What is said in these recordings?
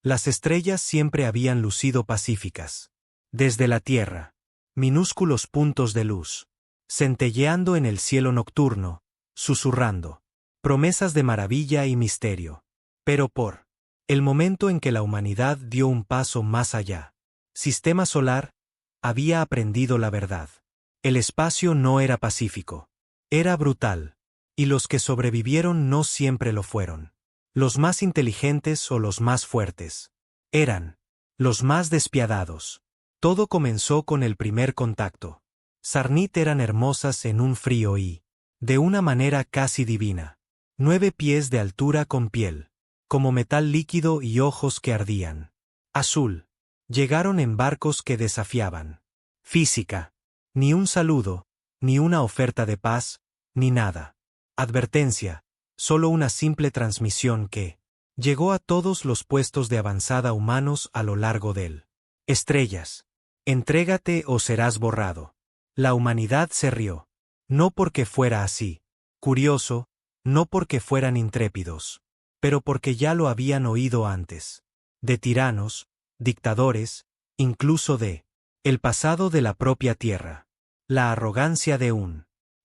Las estrellas siempre habían lucido pacíficas. Desde la Tierra, minúsculos puntos de luz, centelleando en el cielo nocturno, susurrando promesas de maravilla y misterio. Pero por el momento en que la humanidad dio un paso más allá, Sistema Solar había aprendido la verdad. El espacio no era pacífico. Era brutal. Y los que sobrevivieron no siempre lo fueron. Los más inteligentes o los más fuertes. Eran los más despiadados. Todo comenzó con el primer contacto. Sarnit eran hermosas en un frío y, de una manera casi divina. 9 pies de altura con piel, como metal líquido y ojos que ardían. Azul. Llegaron en barcos que desafiaban. Física. Ni un saludo, ni una oferta de paz, ni nada. Advertencia, solo una simple transmisión que llegó a todos los puestos de avanzada humanos a lo largo del estrellas. Entrégate o serás borrado. La humanidad se rió. No porque fuera así. Curioso, no porque fueran intrépidos. Pero porque ya lo habían oído antes. De tiranos, dictadores, incluso de el pasado de la propia Tierra. La arrogancia de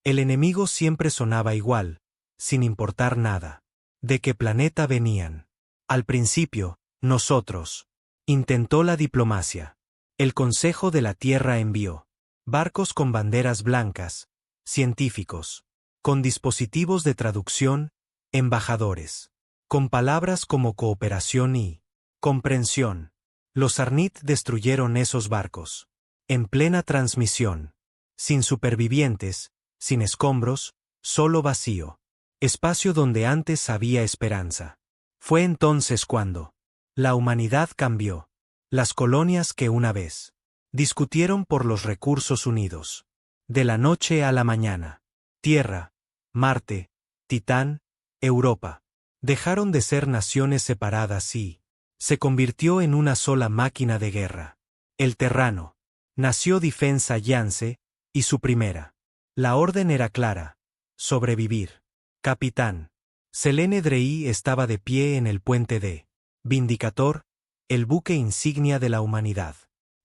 el enemigo siempre sonaba igual, sin importar nada. ¿De qué planeta venían? Al principio, nosotros. Intentó la diplomacia. El Consejo de la Tierra envió barcos con banderas blancas, científicos, con dispositivos de traducción, embajadores, con palabras como cooperación y comprensión. Los Sarnit destruyeron esos barcos. En plena transmisión. Sin supervivientes, sin escombros, solo vacío. Espacio donde antes había esperanza. Fue entonces cuando la humanidad cambió. Las colonias que una vez discutieron por los recursos unidos. De la noche a la mañana. Tierra, Marte, Titán, Europa. Dejaron de ser naciones separadas y se convirtió en una sola máquina de guerra. El Terrano. Nació Defense Alliance, y su primera. La orden era clara. Sobrevivir. Capitán. Selene Drey estaba de pie en el puente de Vindicator, el buque insignia de la humanidad.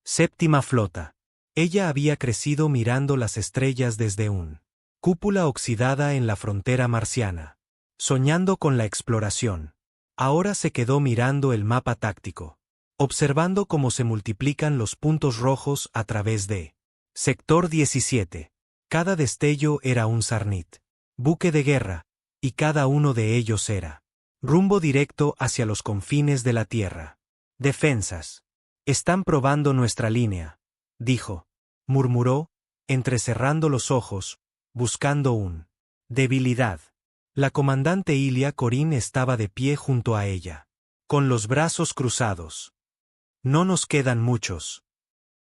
Séptima flota. Ella había crecido mirando las estrellas desde un cúpula oxidada en la frontera marciana. Soñando con la exploración. Ahora se quedó mirando el mapa táctico. Observando cómo se multiplican los puntos rojos a través de Sector 17. Cada destello era un Sarnit. Buque de guerra, y cada uno de ellos era rumbo directo hacia los confines de la Tierra. Defensas. Están probando nuestra línea, dijo. Murmuró, entrecerrando los ojos, buscando debilidad. La comandante Ilia Corín estaba de pie junto a ella, con los brazos cruzados. No nos quedan muchos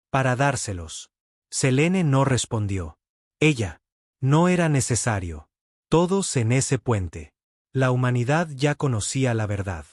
para dárselos. Selene no respondió. Ella. No era necesario. Todos en ese puente. La humanidad ya conocía la verdad.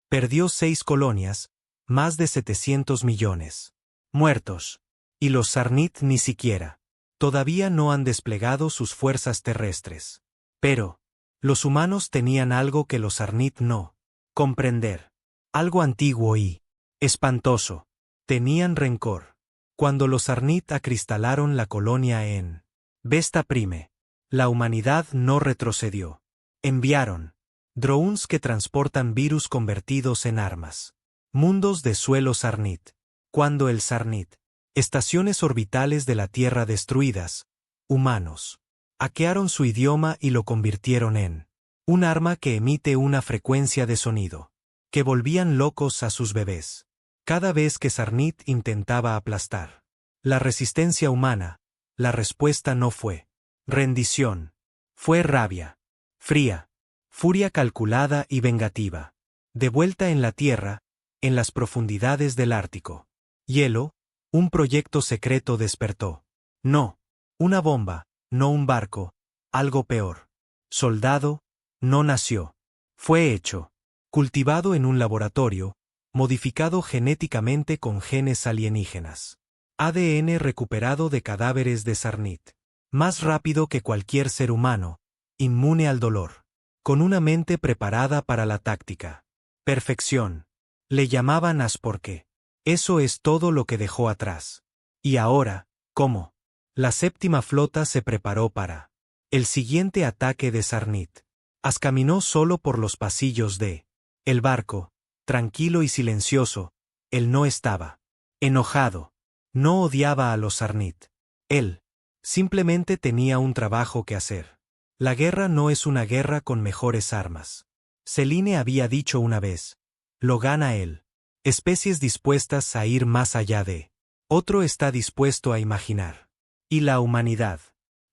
Perdió 6 colonias, más de 700 millones. Muertos. Y los Sarnit ni siquiera. Todavía no han desplegado sus fuerzas terrestres. Pero los humanos tenían algo que los Sarnit no. Comprender. Algo antiguo y espantoso. Tenían rencor. Cuando los Sarnit acristalaron la colonia en Vesta Prime, la humanidad no retrocedió. Enviaron drones que transportan virus convertidos en armas. Mundos de suelo Sarnit. Cuando el Sarnit. Estaciones orbitales de la Tierra destruidas. Humanos. Hackearon su idioma y lo convirtieron en un arma que emite una frecuencia de sonido. Que volvían locos a sus bebés. Cada vez que Sarnit intentaba aplastar la resistencia humana, la respuesta no fue rendición. Fue rabia. Fría. Furia calculada y vengativa. De vuelta en la Tierra, en las profundidades del Ártico. Hielo, un proyecto secreto despertó. No. Una bomba, no un barco, algo peor. Soldado, no nació. Fue hecho. Cultivado en un laboratorio, modificado genéticamente con genes alienígenas. ADN recuperado de cadáveres de Sarnit. Más rápido que cualquier ser humano, inmune al dolor. Con una mente preparada para la táctica. Perfección. Le llamaban As porque eso es todo lo que dejó atrás. Y ahora, ¿cómo? La séptima flota se preparó para el siguiente ataque de Sarnit. As caminó solo por los pasillos de el barco, tranquilo y silencioso. Él no estaba enojado. No odiaba a los Sarnit. Él simplemente tenía un trabajo que hacer. La guerra no es una guerra con mejores armas. Selene había dicho una vez. Lo gana él. Especies dispuestas a ir más allá de. Otro está dispuesto a imaginar. Y la humanidad.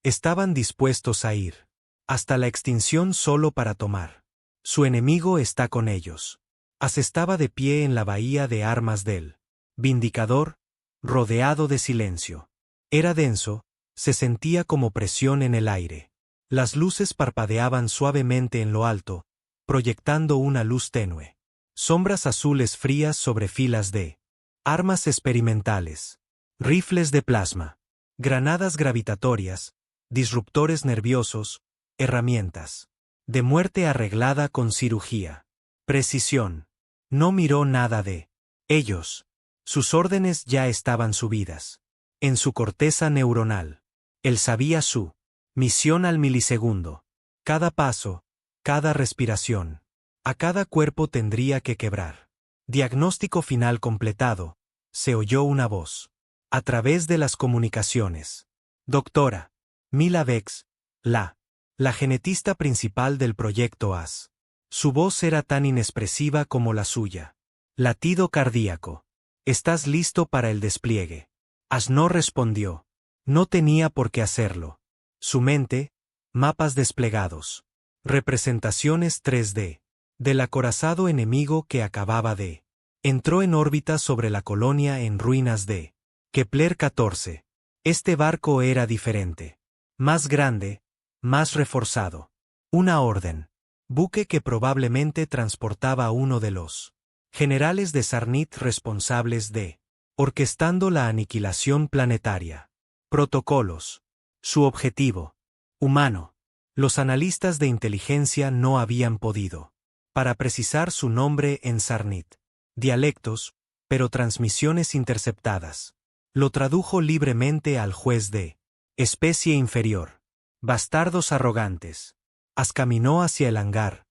Estaban dispuestos a ir. Hasta la extinción solo para tomar. Su enemigo está con ellos. As estaba de pie en la bahía de armas del Vindicador, rodeado de silencio. Era denso, se sentía como presión en el aire. Las luces parpadeaban suavemente en lo alto, proyectando una luz tenue. Sombras azules frías sobre filas de armas experimentales, rifles de plasma, granadas gravitatorias, disruptores nerviosos, herramientas de muerte arreglada con cirugía. Precisión. No miró nada de ellos. Sus órdenes ya estaban subidas. En su corteza neuronal. Él sabía su misión al milisegundo. Cada paso, cada respiración. A cada cuerpo tendría que quebrar. Diagnóstico final completado. Se oyó una voz. A través de las comunicaciones. Doctora Mila Vex, la genetista principal del proyecto AS. Su voz era tan inexpresiva como la suya. Latido cardíaco. ¿Estás listo para el despliegue? As no respondió. No tenía por qué hacerlo. Su mente, mapas desplegados. Representaciones 3D. Del acorazado enemigo que acababa de. Entró en órbita sobre la colonia en ruinas de Kepler 14. Este barco era diferente. Más grande, más reforzado. Una orden. Buque que probablemente transportaba a uno de los generales de Sarnit responsables de orquestando la aniquilación planetaria. Protocolos. Su objetivo. Humano. Los analistas de inteligencia no habían podido. Para precisar su nombre en Sarnit. Dialectos, pero transmisiones interceptadas. Lo tradujo libremente al juez de especie inferior. Bastardos arrogantes. As caminó hacia el hangar.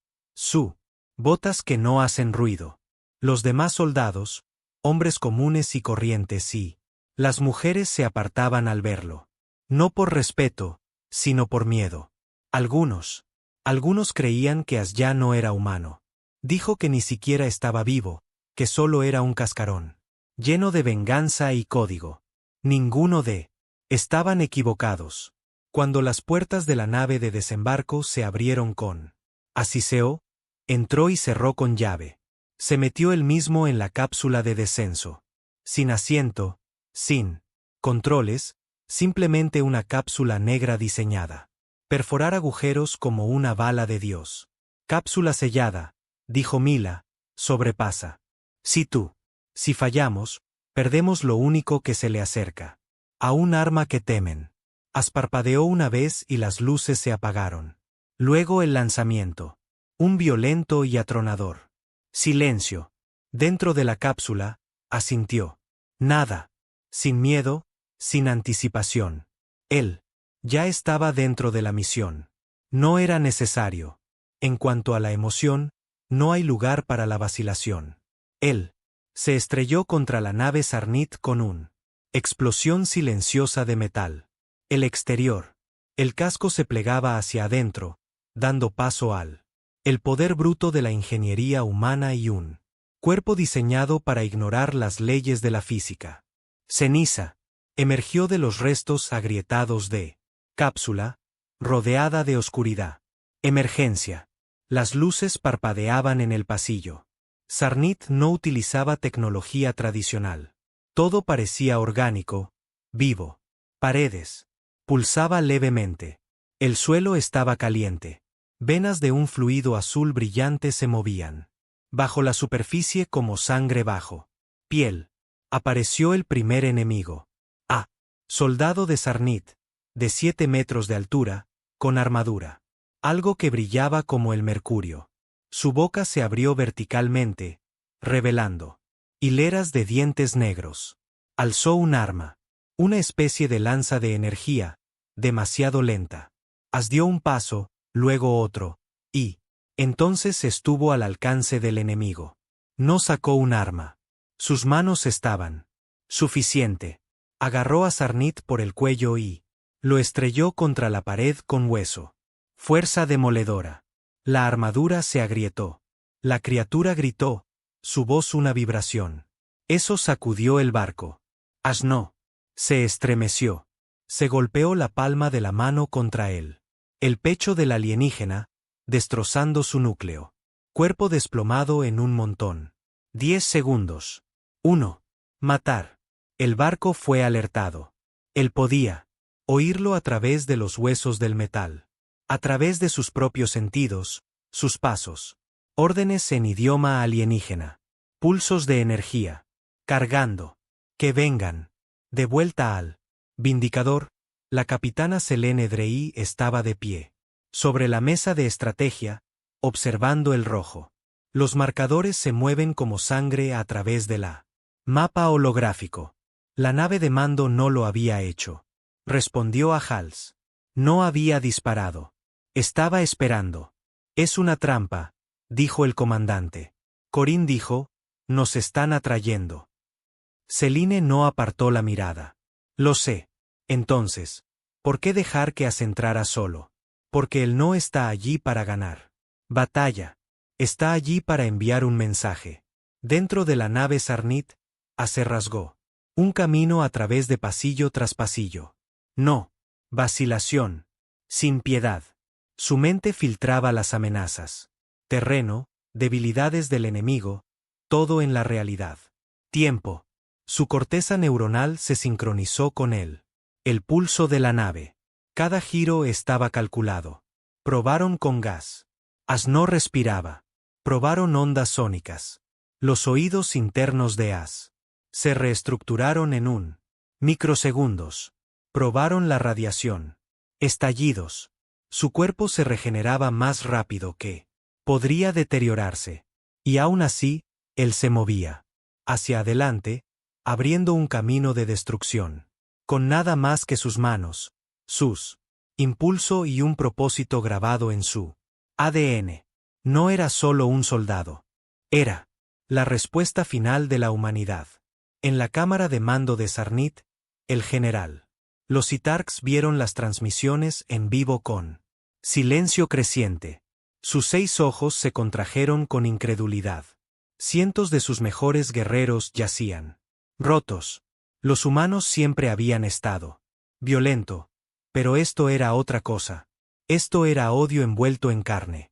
Botas que no hacen ruido. Los demás soldados, hombres comunes y corrientes y las mujeres se apartaban al verlo. No por respeto, sino por miedo. Algunos creían que As ya no era humano. Dijo que ni siquiera estaba vivo, que solo era un cascarón. Lleno de venganza y código. Ninguno de. Estaban equivocados. Cuando las puertas de la nave de desembarco se abrieron con Asiseo, entró y cerró con llave. Se metió él mismo en la cápsula de descenso. Sin asiento, sin controles, simplemente una cápsula negra diseñada. Perforar agujeros como una bala de Dios. Cápsula sellada, dijo Mila, sobrepasa. Si fallamos, perdemos lo único que se le acerca. A un arma que temen. As parpadeó una vez y las luces se apagaron. Luego el lanzamiento. Un violento y atronador. Silencio. Dentro de la cápsula, asintió. Nada. Sin miedo, sin anticipación. Él ya estaba dentro de la misión. No era necesario. En cuanto a la emoción, no hay lugar para la vacilación. Él se estrelló contra la nave Sarnit con un explosión silenciosa de metal. El exterior. El casco se plegaba hacia adentro, dando paso al el poder bruto de la ingeniería humana y un cuerpo diseñado para ignorar las leyes de la física. Ceniza. Emergió de los restos agrietados de cápsula, rodeada de oscuridad. Emergencia. Las luces parpadeaban en el pasillo. Sarnit no utilizaba tecnología tradicional. Todo parecía orgánico, vivo. Paredes. Pulsaba levemente. El suelo estaba caliente. Venas de un fluido azul brillante se movían. Bajo la superficie como sangre bajo piel. Apareció el primer enemigo. Soldado de Sarnit, de 7 metros de altura, con armadura. Algo que brillaba como el mercurio. Su boca se abrió verticalmente, revelando hileras de dientes negros. Alzó un arma, una especie de lanza de energía, demasiado lenta. Dio un paso, luego otro, y entonces estuvo al alcance del enemigo. No sacó un arma. Sus manos estaban. Suficiente. Agarró a Sarnit por el cuello y lo estrelló contra la pared con hueso. Fuerza demoledora. La armadura se agrietó. La criatura gritó, su voz una vibración. Eso sacudió el barco. No. Se estremeció. Se golpeó la palma de la mano contra él. El pecho del alienígena, destrozando su núcleo. Cuerpo desplomado en un montón. 10 segundos. 1. Matar. El barco fue alertado. Él podía oírlo a través de los huesos del metal. A través de sus propios sentidos, sus pasos. Órdenes en idioma alienígena. Pulsos de energía. Cargando. Que vengan. De vuelta al Vindicador, la capitana Selene Drey estaba de pie. Sobre la mesa de estrategia, observando el rojo. Los marcadores se mueven como sangre a través de la mapa holográfico. La nave de mando no lo había hecho. Respondió a Hals. No había disparado. Estaba esperando. Es una trampa, dijo el comandante. Corín dijo, nos están atrayendo. Selene no apartó la mirada. Lo sé. Entonces, ¿por qué dejar que entrara solo? Porque él no está allí para ganar batalla. Está allí para enviar un mensaje. Dentro de la nave Sarnit, se rasgó un camino a través de pasillo tras pasillo. No. Vacilación. Sin piedad. Su mente filtraba las amenazas. Terreno, debilidades del enemigo, todo en la realidad. Tiempo. Su corteza neuronal se sincronizó con él. El pulso de la nave. Cada giro estaba calculado. Probaron con gas. No respiraba. Probaron ondas sónicas. Los oídos internos de se reestructuraron en microsegundos. Probaron la radiación. Estallidos. Su cuerpo se regeneraba más rápido que podría deteriorarse. Y aún así, él se movía hacia adelante, abriendo un camino de destrucción. Con nada más que sus manos, sus impulso y un propósito grabado en su ADN. No era solo un soldado. Era la respuesta final de la humanidad. En la cámara de mando de Sarnit, el general. Los Citarks vieron las transmisiones en vivo con silencio creciente. Sus 6 ojos se contrajeron con incredulidad. Cientos de sus mejores guerreros yacían rotos. Los humanos siempre habían estado violento. Pero esto era otra cosa. Esto era odio envuelto en carne.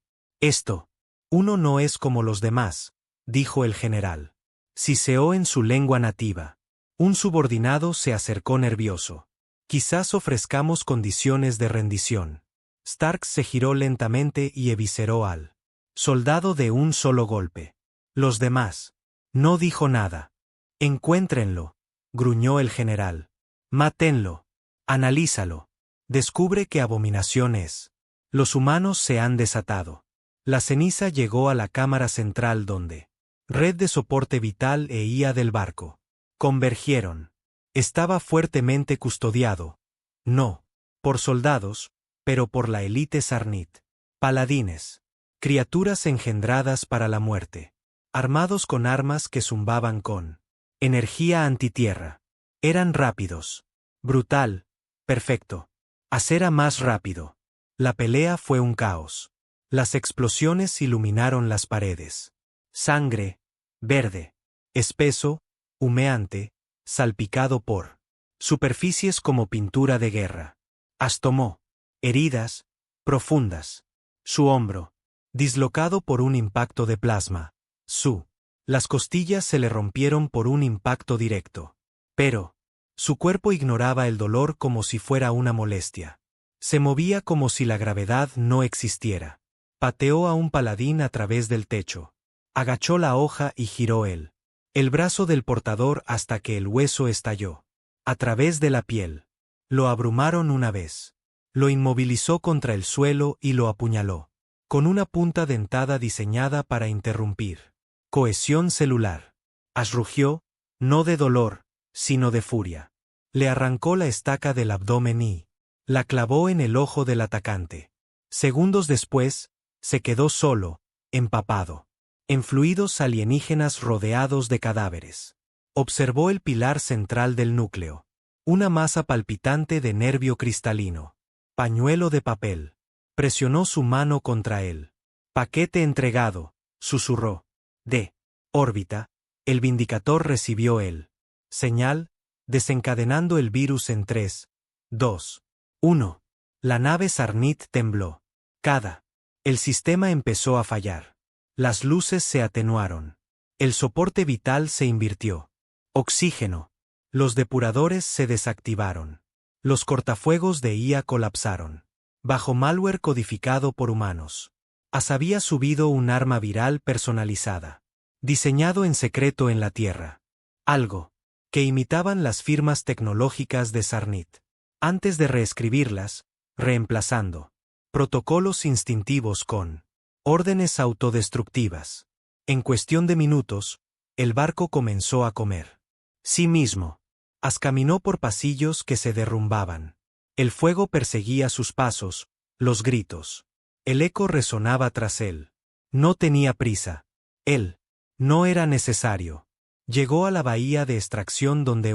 Uno no es como los demás, dijo el general. Siseó en su lengua nativa. Un subordinado se acercó nervioso. Quizás ofrezcamos condiciones de rendición. Stark se giró lentamente y evisceró al soldado de un solo golpe. Los demás. No dijo nada. Encuéntrenlo, gruñó el general. Mátenlo. Analízalo. Descubre qué abominación es. Los humanos se han desatado. La ceniza llegó a la cámara central donde red de soporte vital e IA del barco convergieron. Estaba fuertemente custodiado. No por soldados, pero por la élite Sarnit. Paladines. Criaturas engendradas para la muerte. Armados con armas que zumbaban con energía antitierra. Eran rápidos. Brutal. Perfecto. Era más rápido. La pelea fue un caos. Las explosiones iluminaron las paredes. Sangre. Verde. Espeso. Humeante. Salpicado por superficies como pintura de guerra. Tomó heridas profundas. Su hombro, dislocado por un impacto de plasma. Las costillas se le rompieron por un impacto directo. Pero su cuerpo ignoraba el dolor como si fuera una molestia. Se movía como si la gravedad no existiera. Pateó a un paladín a través del techo. Agachó la hoja y giró el brazo del portador hasta que el hueso estalló. A través de la piel. Lo abrumaron una vez. Lo inmovilizó contra el suelo y lo apuñaló. Con una punta dentada diseñada para interrumpir Cohesión celular. Ash rugió, no de dolor, sino de furia. Le arrancó la estaca del abdomen y la clavó en el ojo del atacante. Segundos después, se quedó solo, empapado en fluidos alienígenas rodeados de cadáveres. Observó el pilar central del núcleo. Una masa palpitante de nervio cristalino. Pañuelo de papel. Presionó su mano contra él. Paquete entregado, susurró. De órbita, el Vindicator recibió el señal, desencadenando el virus en 3, 2, 1. La nave Sarnit tembló. El sistema empezó a fallar. Las luces se atenuaron. El soporte vital se invirtió. Oxígeno. Los depuradores se desactivaron. Los cortafuegos de IA colapsaron. Bajo malware codificado por humanos. Ash había subido un arma viral personalizada. Diseñado en secreto en la Tierra. Algo que imitaban las firmas tecnológicas de Sarnit. Antes de reescribirlas, reemplazando protocolos instintivos con órdenes autodestructivas. En cuestión de minutos, el barco comenzó a comer sí mismo. Ash caminó por pasillos que se derrumbaban. El fuego perseguía sus pasos, los gritos. El eco resonaba tras él. No tenía prisa. Él no era necesario. Llegó a la bahía de extracción donde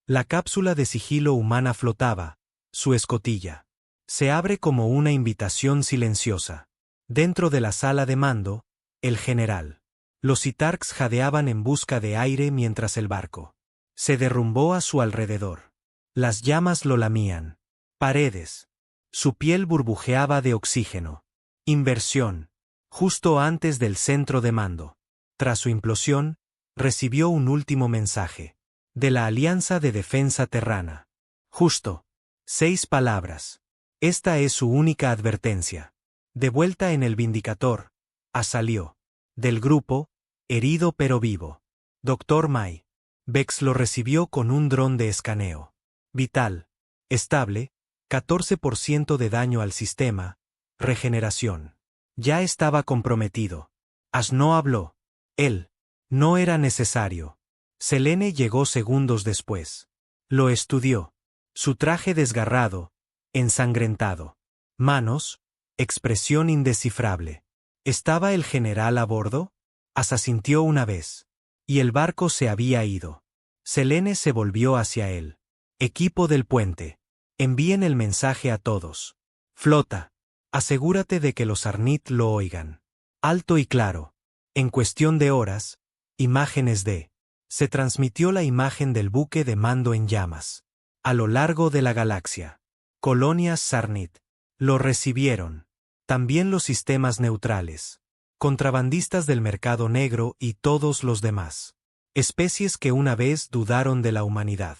la cápsula de sigilo humana flotaba, su escotilla. Se abre como una invitación silenciosa. Dentro de la sala de mando, el general. Los Citarks jadeaban en busca de aire mientras el barco se derrumbó a su alrededor. Las llamas lo lamían. Paredes. Su piel burbujeaba de oxígeno. Inversión. Justo antes del centro de mando. Tras su implosión, recibió un último mensaje. De la Alianza de Defensa Terrana. Justo. 6 palabras. Esta es su única advertencia. De vuelta en el Vindicator, Ash salió del grupo, herido pero vivo. Dr. May. Vex lo recibió con un dron de escaneo. Vital. Estable. 14% de daño al sistema. Regeneración. Ya estaba comprometido. Ash no habló. Él. No era necesario. Selene llegó segundos después. Lo estudió. Su traje desgarrado, ensangrentado. Manos, expresión indescifrable. ¿Estaba el general a bordo? Ash asintió una vez. Y el barco se había ido. Selene se volvió hacia él. Equipo del puente. Envíen el mensaje a todos. Flota. Asegúrate de que los Sarnit lo oigan. Alto y claro. En cuestión de horas, imágenes de. Se transmitió la imagen del buque de mando en llamas. A lo largo de la galaxia. Colonias Sarnit. Lo recibieron. También los sistemas neutrales. Contrabandistas del mercado negro y todos los demás. Especies que una vez dudaron de la humanidad.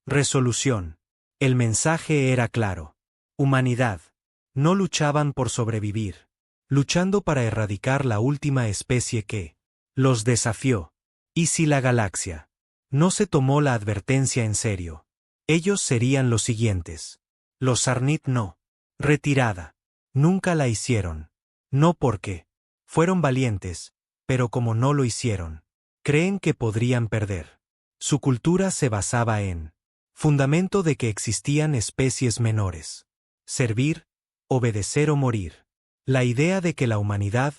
Resolución. El mensaje era claro. Humanidad. No luchaban por sobrevivir. Luchando para erradicar la última especie que los desafió. ¿Y si la galaxia no se tomó la advertencia en serio? Ellos serían los siguientes. Los Sarnit no. Retirada. Nunca la hicieron. No porque fueron valientes, pero como no lo hicieron, creen que podrían perder. Su cultura se basaba en fundamento de que existían especies menores. Servir, obedecer o morir. La idea de que la humanidad,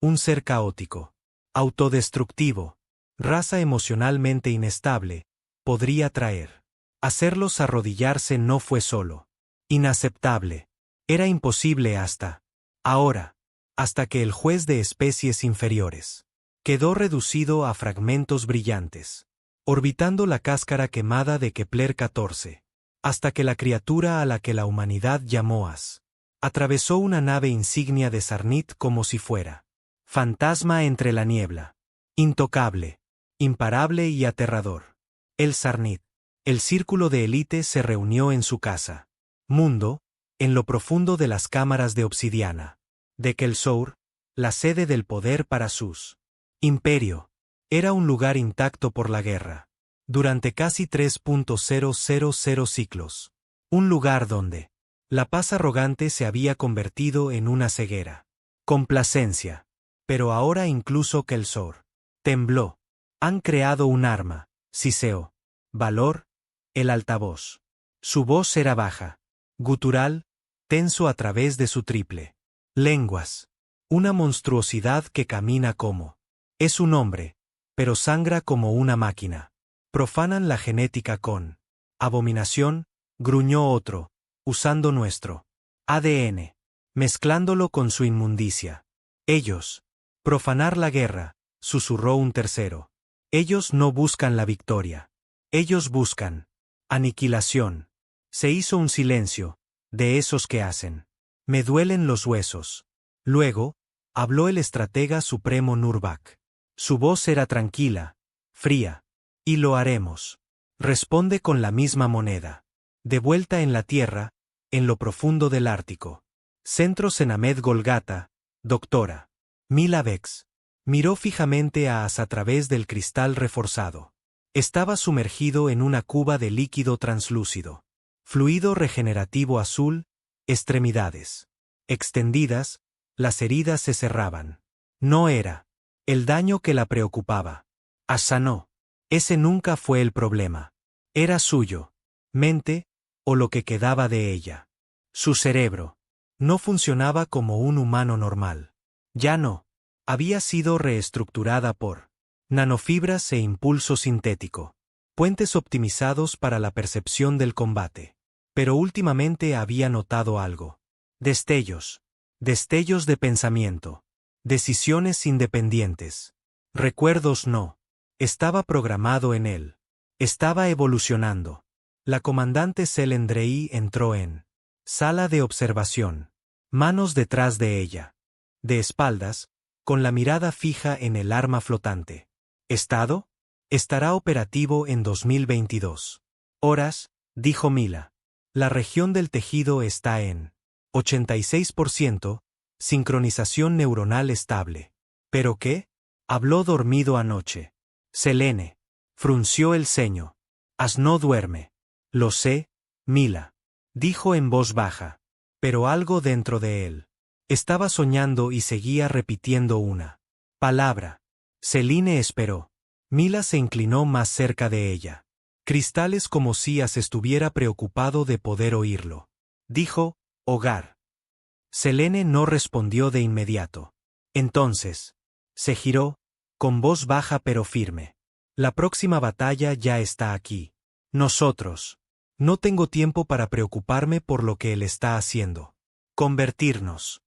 un ser caótico, autodestructivo, raza emocionalmente inestable, podría traer. Hacerlos arrodillarse no fue solo inaceptable. Era imposible hasta ahora, hasta que el juez de especies inferiores quedó reducido a fragmentos brillantes, orbitando la cáscara quemada de Kepler 14, hasta que la criatura a la que la humanidad llamó Ash atravesó una nave insignia de Sarnit como si fuera fantasma entre la niebla, intocable, imparable y aterrador. El Sarnit, el círculo de élite se reunió en su casa, mundo, en lo profundo de las cámaras de obsidiana, de Kelsour, la sede del poder para sus imperio. Era un lugar intacto por la guerra, durante casi 3.000 ciclos. Un lugar donde la paz arrogante se había convertido en una ceguera. Complacencia. Pero ahora incluso Kelsour Tembló. Han creado un arma, siseó. Valor, el altavoz. Su voz era baja, gutural, tenso a través de su triple. Lenguas. Una monstruosidad que camina como. Es un hombre, pero sangra como una máquina. Profanan la genética con. Abominación, gruñó otro, usando nuestro ADN, mezclándolo con su inmundicia. Ellos. Profanar la guerra, susurró un tercero. Ellos no buscan la victoria. Ellos buscan. Aniquilación. Se hizo un silencio, de esos que hacen. Me duelen los huesos. Luego, habló el estratega supremo Nurbak. Su voz era tranquila, fría. Y lo haremos. Responde con la misma moneda. De vuelta en la tierra, en lo profundo del Ártico. Centro Senamed Golgata, doctora. Mila Vex. Miró fijamente a As a través del cristal reforzado. Estaba sumergido en una cuba de líquido translúcido. Fluido regenerativo azul, extremidades. Extendidas, las heridas se cerraban. No era el daño que la preocupaba. As sanó. Ese nunca fue el problema. Era suyo. Mente, o lo que quedaba de ella. Su cerebro. No funcionaba como un humano normal. Ya no. Había sido reestructurada por nanofibras e impulso sintético. Puentes optimizados para la percepción del combate. Pero últimamente había notado algo. Destellos. Destellos de pensamiento. Decisiones independientes. Recuerdos no. Estaba programado en él. Estaba evolucionando. La comandante Selendrei entró en sala de observación. Manos detrás de ella. De espaldas, con la mirada fija en el arma flotante. ¿Estado? Estará operativo en 2022. Horas, dijo Mila. La región del tejido está en 86%, sincronización neuronal estable. ¿Pero qué? Habló dormido anoche. Selene. Frunció el ceño. As no duerme. Lo sé, Mila. Dijo en voz baja. Pero algo dentro de él. Estaba soñando y seguía repitiendo una palabra. Selene esperó. Mila se inclinó más cerca de ella. Cristales como si As estuviera preocupado de poder oírlo. Dijo, hogar. Selene no respondió de inmediato. Entonces, se giró, con voz baja pero firme. La próxima batalla ya está aquí. Nosotros. No tengo tiempo para preocuparme por lo que él está haciendo. Convertirnos.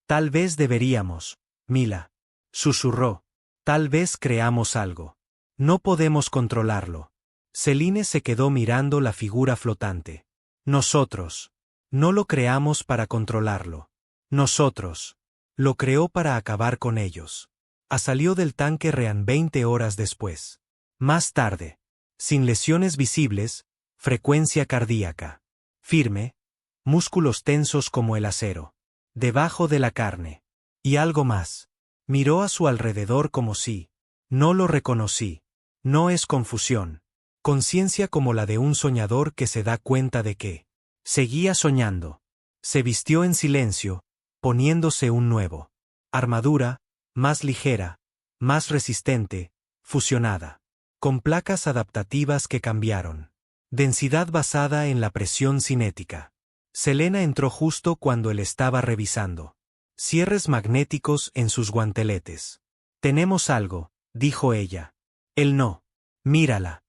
Tal vez deberíamos, Mila. Susurró. Tal vez creamos algo. No podemos controlarlo. Selene se quedó mirando la figura flotante. Nosotros. No lo creamos para controlarlo. Nosotros. Lo creó para acabar con ellos. Salió del tanque Rean 20 horas después. Más tarde. Sin lesiones visibles, frecuencia cardíaca. Firme. Músculos tensos como el acero. Debajo de la carne. Y algo más. Miró a su alrededor como si. No lo reconocí. No es confusión. Conciencia como la de un soñador que se da cuenta de que seguía soñando. Se vistió en silencio, poniéndose un nuevo armadura, más ligera, más resistente, fusionada, con placas adaptativas que cambiaron. Densidad basada en la presión cinética. Selena entró justo cuando él estaba revisando. Cierres magnéticos en sus guanteletes. Tenemos algo, dijo ella. Él no. Mírala.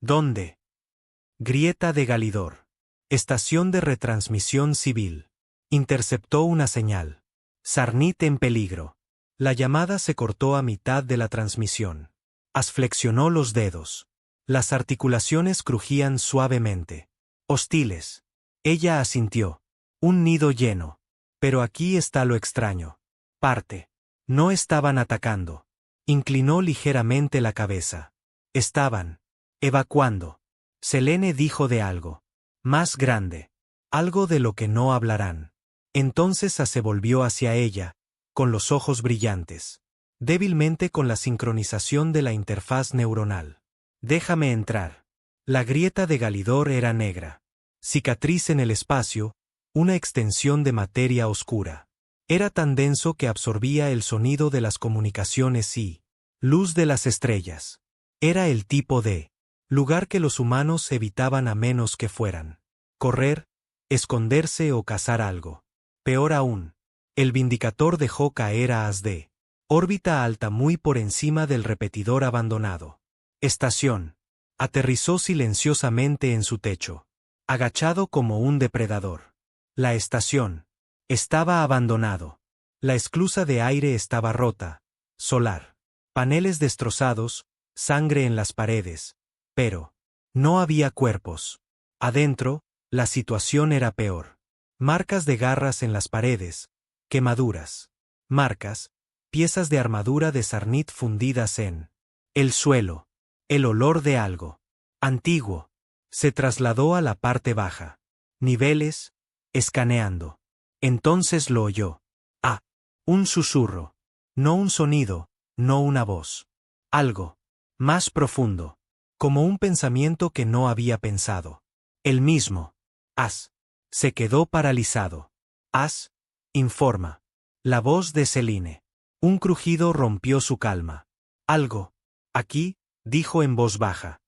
¿Dónde? Grieta de Galidor. Estación de retransmisión civil. Interceptó una señal. Sarnit en peligro. La llamada se cortó a mitad de la transmisión. As flexionó los dedos. Las articulaciones crujían suavemente. Hostiles. Ella asintió. Un nido lleno. Pero aquí está lo extraño. Parte. No estaban atacando. Inclinó ligeramente la cabeza. Estaban evacuando. Selene dijo de algo más grande. Algo de lo que no hablarán. Entonces se volvió hacia ella, con los ojos brillantes. Débilmente con la sincronización de la interfaz neuronal. Déjame entrar. La grieta de Galidor era negra. Cicatriz en el espacio, una extensión de materia oscura. Era tan denso que absorbía el sonido de las comunicaciones y Luz de las estrellas. Era el tipo de lugar que los humanos evitaban a menos que fueran correr, esconderse o cazar algo. Peor aún, el Vindicator dejó caer a haz de órbita alta muy por encima del repetidor abandonado. Estación. Aterrizó silenciosamente en su techo, agachado como un depredador. La estación estaba abandonado. La esclusa de aire estaba rota, solar. Paneles destrozados, sangre en las paredes. Pero no había cuerpos. Adentro, la situación era peor. Marcas de garras en las paredes, quemaduras. Marcas, piezas de armadura de sarnit fundidas en el suelo. El olor de algo antiguo se trasladó a la parte baja. Niveles, escaneando. Entonces lo oyó. Ah, un susurro. No un sonido, no una voz. Algo más profundo. Como un pensamiento que no había pensado. El mismo. As. Se quedó paralizado. As. Informa. La voz de Celine. Un crujido rompió su calma. Algo. Aquí, dijo en voz baja.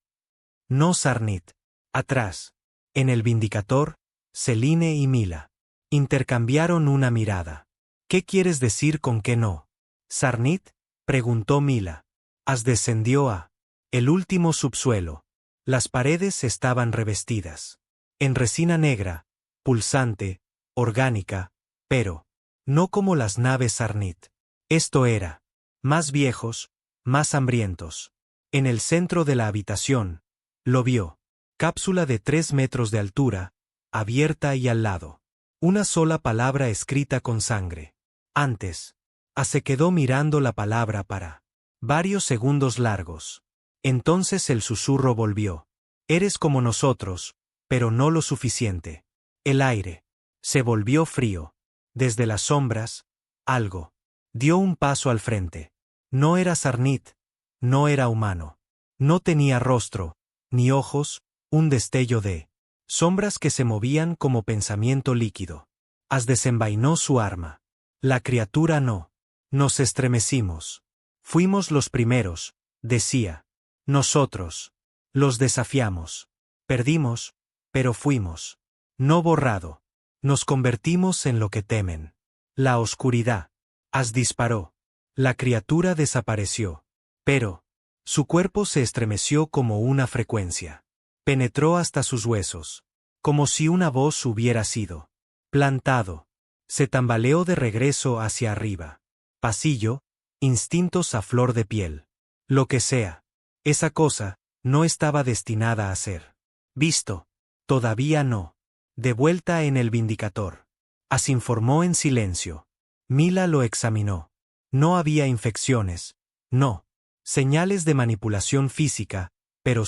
No Sarnit. Atrás. En el Vindicator, Celine y Mila intercambiaron una mirada. ¿Qué quieres decir con que no? Sarnit, preguntó Mila. As descendió a el último subsuelo. Las paredes estaban revestidas en resina negra, pulsante, orgánica, pero no como las naves Sarnit. Esto era más viejos, más hambrientos. En el centro de la habitación, lo vio. Cápsula de 3 metros de altura, abierta y al lado. Una sola palabra escrita con sangre. Antes. Se quedó mirando la palabra para varios segundos largos. Entonces el susurro volvió. Eres como nosotros, pero no lo suficiente. El aire se volvió frío. Desde las sombras, algo dio un paso al frente. No era Sarnit, no era humano. No tenía rostro, ni ojos, un destello de sombras que se movían como pensamiento líquido. As desenvainó su arma. La criatura no. Nos estremecimos. Fuimos los primeros, decía. Nosotros. Los desafiamos. Perdimos, pero fuimos. No borrado. Nos convertimos en lo que temen. La oscuridad. As disparó. La criatura desapareció. Pero su cuerpo se estremeció como una frecuencia. Penetró hasta sus huesos. Como si una voz hubiera sido plantado. Se tambaleó de regreso hacia arriba. Pasillo, instintos a flor de piel. Lo que sea. Esa cosa no estaba destinada a ser visto. Todavía no. De vuelta en el Vindicator. As informó en silencio. Mila lo examinó. No había infecciones. No. Señales de manipulación física, pero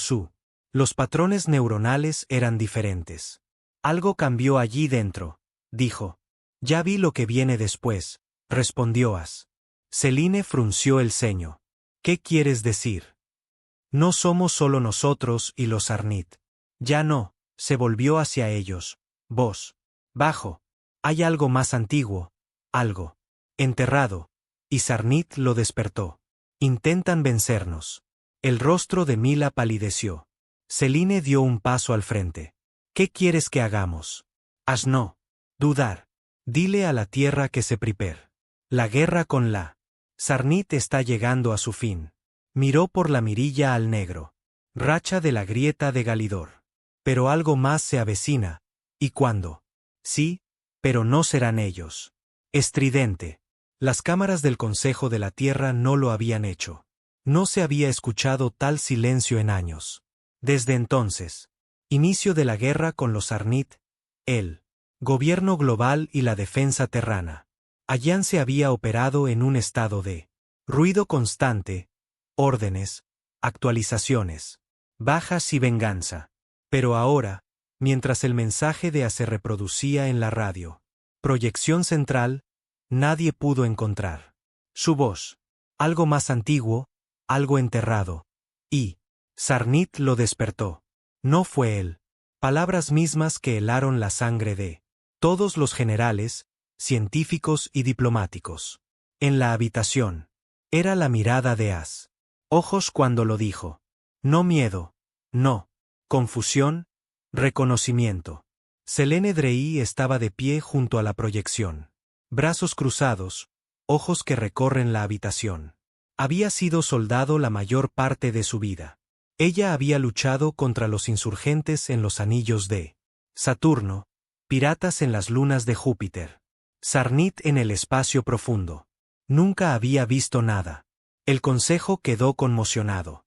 los patrones neuronales eran diferentes. Algo cambió allí dentro, dijo. Ya vi lo que viene después, respondió As. Celine frunció el ceño. ¿Qué quieres decir? No somos solo nosotros y los Sarnit. Ya no, se volvió hacia ellos. Voz. Bajo. Hay algo más antiguo. Algo. Enterrado. Y Sarnit lo despertó. Intentan vencernos. El rostro de Mila palideció. Celine dio un paso al frente. ¿Qué quieres que hagamos? As no. Dudar. Dile a la tierra que se prepare. La guerra con la Sarnit está llegando a su fin. Miró por la mirilla al negro. Racha de la grieta de Galidor. Pero algo más se avecina. ¿Y cuándo? Sí, pero no serán ellos. Estridente. Las cámaras del Consejo de la Tierra no lo habían hecho. No se había escuchado tal silencio en años. Desde entonces. Inicio de la guerra con los Sarnit. El gobierno global y la defensa terrana. Allan se había operado en un estado de ruido constante, órdenes, actualizaciones, bajas y venganza. Pero ahora, mientras el mensaje de A se reproducía en la radio, proyección central, nadie pudo encontrar su voz. Algo más antiguo, algo enterrado. Y Sarnit lo despertó. No fue él. Palabras mismas que helaron la sangre de todos los generales, científicos y diplomáticos. En la habitación. Era la mirada de As. Ojos cuando lo dijo. No miedo. No. Confusión. Reconocimiento. Selene Drey estaba de pie junto a la proyección. Brazos cruzados. Ojos que recorren la habitación. Había sido soldado la mayor parte de su vida. Ella había luchado contra los insurgentes en los anillos de Saturno, piratas en las lunas de Júpiter, Sarnit en el espacio profundo. Nunca había visto nada. El consejo quedó conmocionado.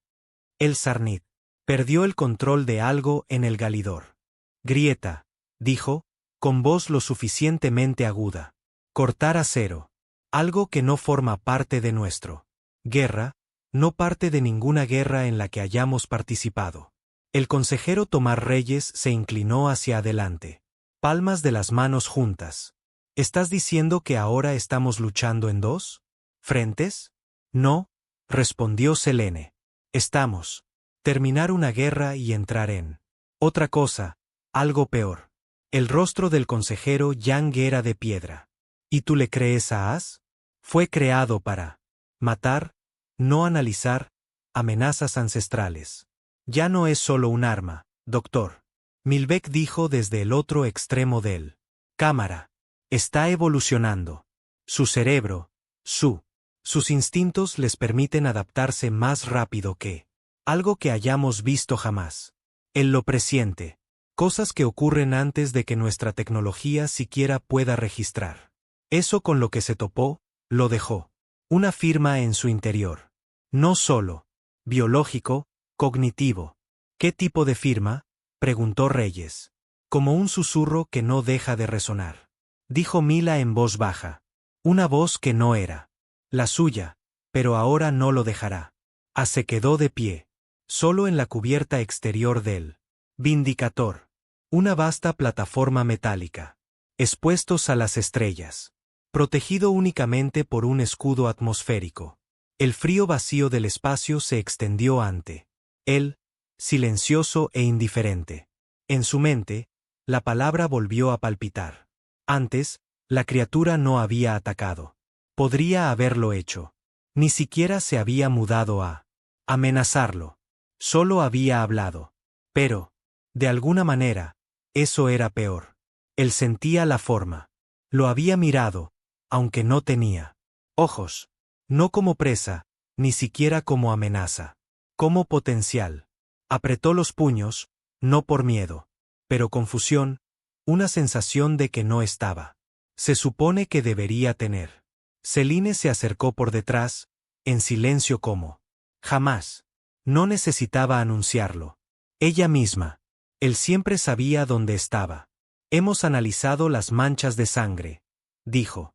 El Sarnit perdió el control de algo en el Galidor. Grieta, dijo, con voz lo suficientemente aguda. Cortar acero. Algo que no forma parte de nuestro. Guerra, no parte de ninguna guerra en la que hayamos participado. El consejero Tomar Reyes se inclinó hacia adelante. Palmas de las manos juntas. ¿Estás diciendo que ahora estamos luchando en dos frentes? No, respondió Selene. Estamos. Terminar una guerra y entrar en otra cosa, algo peor. El rostro del consejero Yang era de piedra. ¿Y tú le crees a As? Fue creado para matar, no analizar, amenazas ancestrales. Ya no es solo un arma, doctor. Milbeck dijo desde el otro extremo del cámara. Está evolucionando. Su cerebro, sus instintos les permiten adaptarse más rápido que algo que hayamos visto jamás. Él lo presiente. Cosas que ocurren antes de que nuestra tecnología siquiera pueda registrar. Eso con lo que se topó, lo dejó. Una firma en su interior. No solo biológico, cognitivo. ¿Qué tipo de firma? Preguntó Reyes. Como un susurro que no deja de resonar. Dijo Mila en voz baja. Una voz que no era la suya, pero ahora no lo dejará. As se quedó de pie, solo en la cubierta exterior del Vindicator. Una vasta plataforma metálica. Expuestos a las estrellas. Protegido únicamente por un escudo atmosférico. El frío vacío del espacio se extendió ante él, silencioso e indiferente. En su mente, la palabra volvió a palpitar. Antes, la criatura no había atacado. Podría haberlo hecho. Ni siquiera se había mudado a amenazarlo. Solo había hablado. Pero, de alguna manera, eso era peor. Él sentía la forma. Lo había mirado, aunque no tenía ojos. No como presa, ni siquiera como amenaza. Como potencial. Apretó los puños, no por miedo, pero confusión, una sensación de que no estaba. Se supone que debería tener. Selene se acercó por detrás, en silencio como jamás. No necesitaba anunciarlo. Ella misma. Él siempre sabía dónde estaba. Hemos analizado las manchas de sangre. Dijo.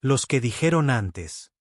Los que dijeron antes.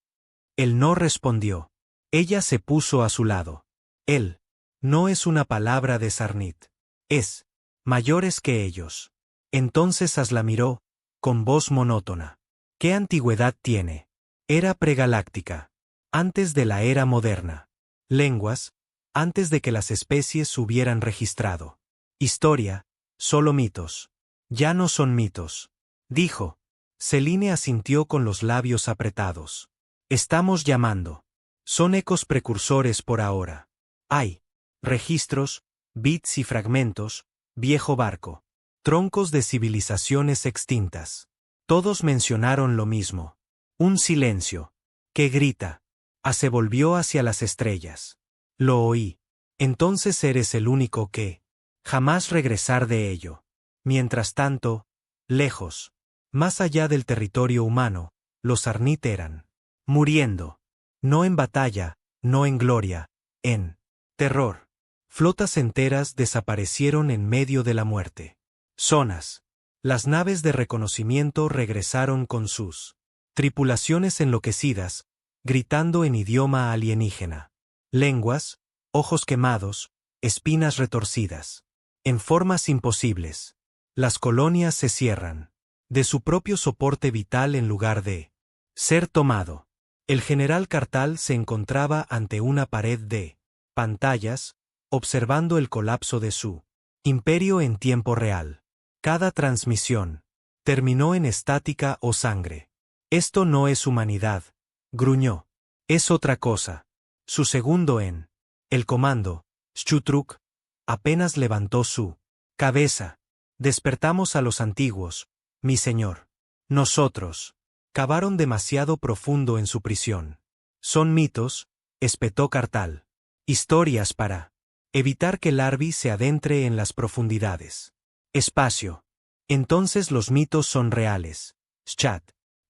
Él no respondió. Ella se puso a su lado. Él. No es una palabra de Sarnit. Es. Mayores que ellos. Entonces As la miró, con voz monótona. ¿Qué antigüedad tiene? Era pregaláctica. Antes de la era moderna. Lenguas. Antes de que las especies hubieran registrado. Historia. Solo mitos. Ya no son mitos. Dijo. Selene asintió con los labios apretados. Estamos llamando. Son ecos precursores por ahora. Hay registros, bits y fragmentos, viejo barco. Troncos de civilizaciones extintas. Todos mencionaron lo mismo. Un silencio. ¿Qué grita? As se volvió hacia las estrellas. Lo oí. Entonces eres el único que jamás regresar de ello. Mientras tanto, lejos, más allá del territorio humano, los Sarnit eran muriendo. No en batalla, no en gloria, en terror. Flotas enteras desaparecieron en medio de la muerte. Zonas. Las naves de reconocimiento regresaron con sus tripulaciones enloquecidas, gritando en idioma alienígena. Lenguas, ojos quemados, espinas retorcidas. En formas imposibles. Las colonias se cierran. De su propio soporte vital en lugar de ser tomado. El general Cartal se encontraba ante una pared de pantallas, observando el colapso de su imperio en tiempo real. Cada transmisión terminó en estática o sangre. Esto no es humanidad, gruñó. Es otra cosa. Su segundo en el comando, Schutruk, apenas levantó su cabeza. Despertamos a los antiguos, mi señor. Nosotros. Cavaron demasiado profundo en su prisión. Son mitos, espetó Kartal. Historias para evitar que Larvi se adentre en las profundidades. Espacio. Entonces los mitos son reales. Schat.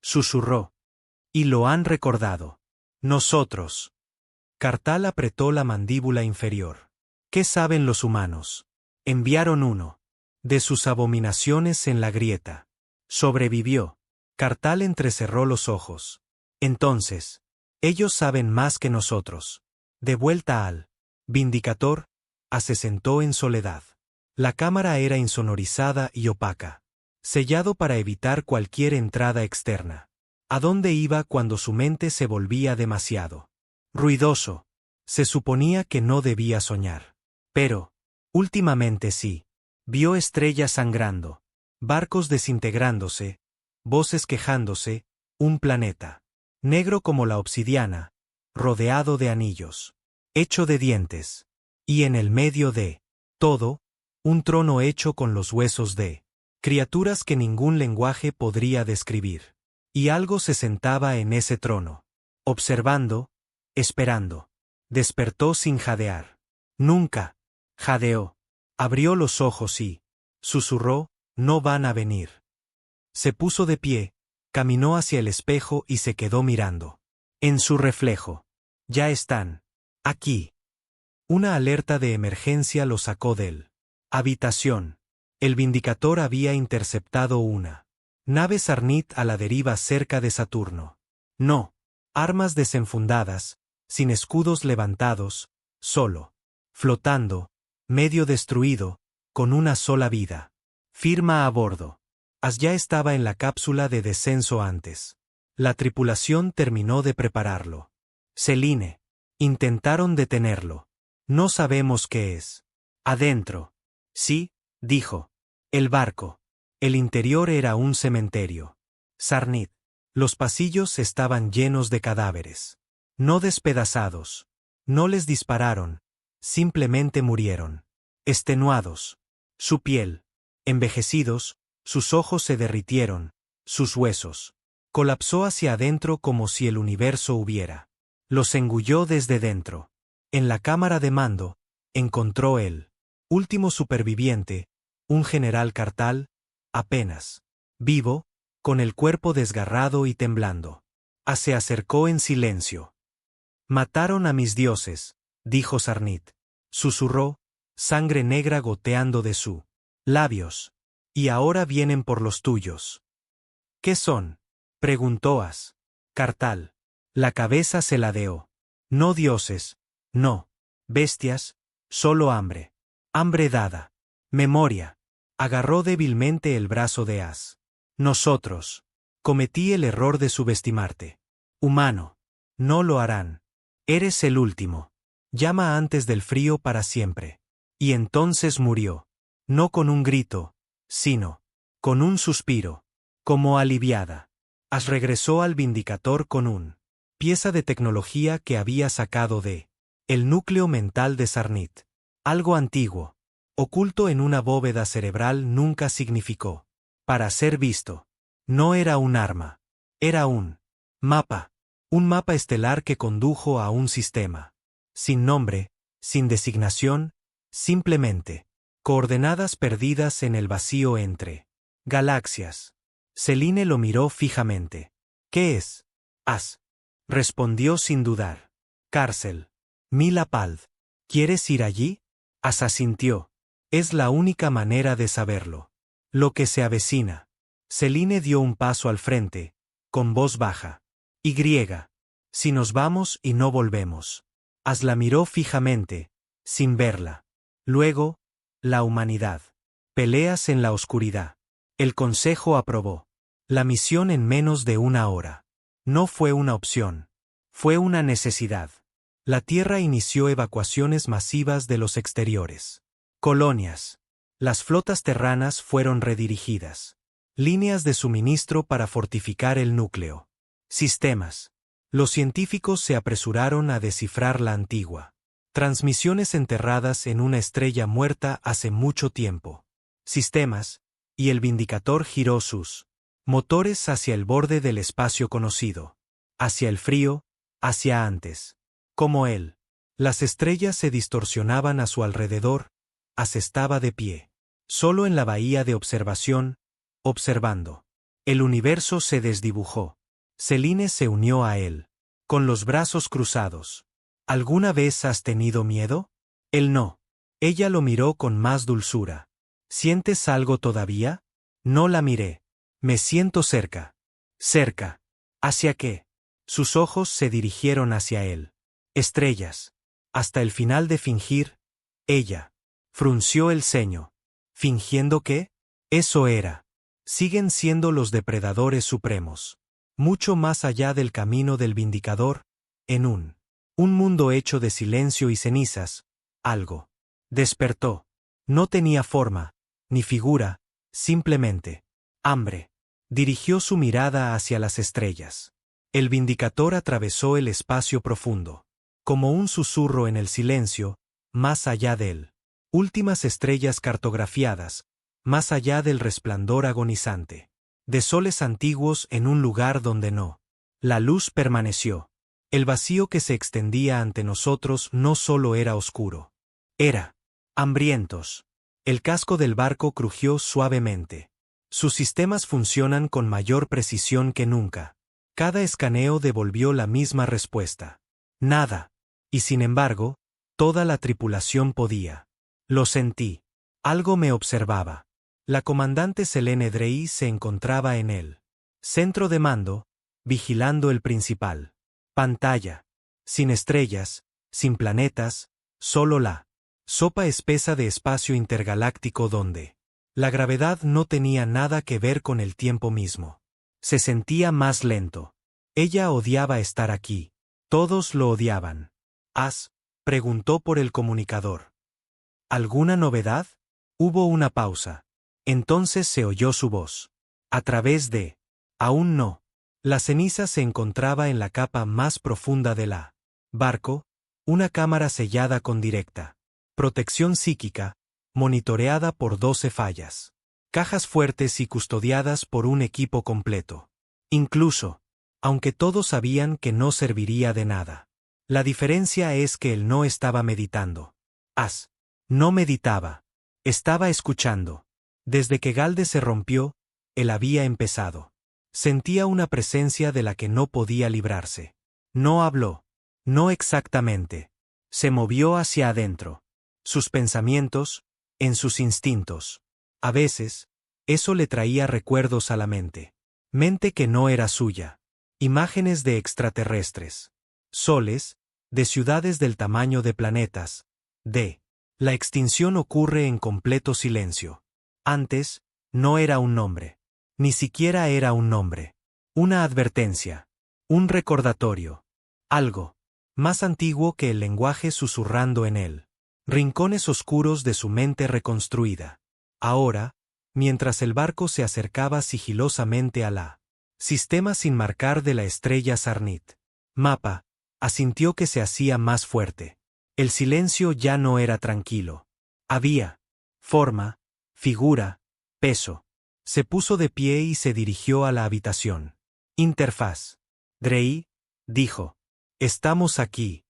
Susurró. Y lo han recordado. Nosotros. Kartal apretó la mandíbula inferior. ¿Qué saben los humanos? Enviaron uno de sus abominaciones en la grieta. Sobrevivió. Kartal entrecerró los ojos. Entonces, ellos saben más que nosotros. De vuelta al Vindicator, se sentó en soledad. La cámara era insonorizada y opaca, sellado para evitar cualquier entrada externa. ¿A dónde iba cuando su mente se volvía demasiado ruidoso? Se suponía que no debía soñar. Pero, últimamente sí. Vio estrellas sangrando, barcos desintegrándose, voces quejándose, un planeta negro como la obsidiana, rodeado de anillos, hecho de dientes, y en el medio de todo, un trono hecho con los huesos de criaturas que ningún lenguaje podría describir. Y algo se sentaba en ese trono, observando, esperando. Despertó sin jadear. Nunca jadeó. Abrió los ojos y susurró, no van a venir. Se puso de pie, caminó hacia el espejo y se quedó mirando. En su reflejo. Ya están aquí. Una alerta de emergencia lo sacó del habitación. El Vindicator había interceptado una nave Sarnit a la deriva cerca de Saturno. No. Armas desenfundadas, sin escudos levantados, solo. Flotando, medio destruido, con una sola vida. Firma a bordo. Ya estaba en la cápsula de descenso antes. La tripulación terminó de prepararlo. Selene. Intentaron detenerlo. No sabemos qué es. Adentro. Sí, dijo. El barco. El interior era un cementerio. Sarnit. Los pasillos estaban llenos de cadáveres. No despedazados. No les dispararon. Simplemente murieron. Extenuados. Su piel. Envejecidos, sus ojos se derritieron, sus huesos. Colapsó hacia adentro como si el universo hubiera. Los engulló desde dentro. En la cámara de mando, encontró el último superviviente, un general Kartal, apenas vivo, con el cuerpo desgarrado y temblando. Se acercó en silencio. Mataron a mis dioses, dijo Sarnit. Susurró, sangre negra goteando de sus labios. Y ahora vienen por los tuyos. ¿Qué son? Preguntó As. Kartal. La cabeza se ladeó. No dioses, no. Bestias, solo hambre. Hambre dada. Memoria. Agarró débilmente el brazo de As. Nosotros. Cometí el error de subestimarte. Humano. No lo harán. Eres el último. Llama antes del frío para siempre. Y entonces murió. No con un grito, sino con un suspiro, como aliviada. As regresó al Vindicator con un pieza de tecnología que había sacado de el núcleo mental de Sarnit. Algo antiguo, oculto en una bóveda cerebral nunca significó. Para ser visto. No era un arma. Era un mapa. Un mapa estelar que condujo a un sistema. Sin nombre, sin designación, simplemente. Coordenadas perdidas en el vacío entre galaxias. Selene lo miró fijamente. ¿Qué es? As. Respondió sin dudar. Cárcel. Milapald. ¿Quieres ir allí? As asintió. Es la única manera de saberlo. Lo que se avecina. Selene dio un paso al frente, con voz baja. Y. Si nos vamos y no volvemos. As la miró fijamente, sin verla. Luego, la humanidad. Peleas en la oscuridad. El consejo aprobó. La misión en menos de una hora. No fue una opción. Fue una necesidad. La Tierra inició evacuaciones masivas de los exteriores. Colonias. Las flotas terranas fueron redirigidas. Líneas de suministro para fortificar el núcleo. Sistemas. Los científicos se apresuraron a descifrar la antigua. Transmisiones enterradas en una estrella muerta hace mucho tiempo. Sistemas, y el Vindicator giró sus motores hacia el borde del espacio conocido. Hacia el frío, hacia antes. Como él. Las estrellas se distorsionaban a su alrededor, estaba de pie. Solo en la bahía de observación, observando. El universo se desdibujó. Selene se unió a él. Con los brazos cruzados. ¿Alguna vez has tenido miedo? Él no. Ella lo miró con más dulzura. ¿Sientes algo todavía? No la miré. Me siento cerca. Cerca. ¿Hacia qué? Sus ojos se dirigieron hacia él. Estrellas. Hasta el final de fingir, ella frunció el ceño. ¿Fingiendo qué? Eso era. Siguen siendo los depredadores supremos. Mucho más allá del camino del Vindicador, en un mundo hecho de silencio y cenizas, algo despertó. No tenía forma, ni figura, simplemente hambre. Dirigió su mirada hacia las estrellas. El Vindicator atravesó el espacio profundo. Como un susurro en el silencio, más allá de él. Últimas estrellas cartografiadas, más allá del resplandor agonizante. De soles antiguos en un lugar donde no. La luz permaneció. El vacío que se extendía ante nosotros no solo era oscuro. Era hambrientos. El casco del barco crujió suavemente. Sus sistemas funcionan con mayor precisión que nunca. Cada escaneo devolvió la misma respuesta. Nada. Y sin embargo, toda la tripulación podía. Lo sentí. Algo me observaba. La comandante Selene Drey se encontraba en el centro de mando, vigilando el principal. Pantalla. Sin estrellas, sin planetas, solo la sopa espesa de espacio intergaláctico donde la gravedad no tenía nada que ver con el tiempo mismo. Se sentía más lento. Ella odiaba estar aquí. Todos lo odiaban. Preguntó por el comunicador. ¿Alguna novedad? Hubo una pausa. Entonces se oyó su voz. A través de... Aún no. La ceniza se encontraba en la capa más profunda de la barco, una cámara sellada con directa protección psíquica, monitoreada por 12 fallas. Cajas fuertes y custodiadas por un equipo completo. Incluso, aunque todos sabían que no serviría de nada. La diferencia es que él no estaba meditando. No meditaba. Estaba escuchando. Desde que Galde se rompió, él había empezado. Sentía una presencia de la que no podía librarse. No habló. No exactamente. Se movió hacia adentro. Sus pensamientos, en sus instintos. A veces, eso le traía recuerdos a la mente. Mente que no era suya. Imágenes de extraterrestres. Soles, de ciudades del tamaño de planetas. La extinción ocurre en completo silencio. Antes, no era un nombre. Ni siquiera era un nombre. Una advertencia. Un recordatorio. Algo. Más antiguo que el lenguaje susurrando en él. Rincones oscuros de su mente reconstruida. Ahora, mientras el barco se acercaba sigilosamente a la sistema sin marcar de la estrella Sarnit. Mapa, asintió que se hacía más fuerte. El silencio ya no era tranquilo. Había forma, figura, peso. Se puso de pie y se dirigió a la habitación. Interfaz. Drey, dijo. Estamos aquí.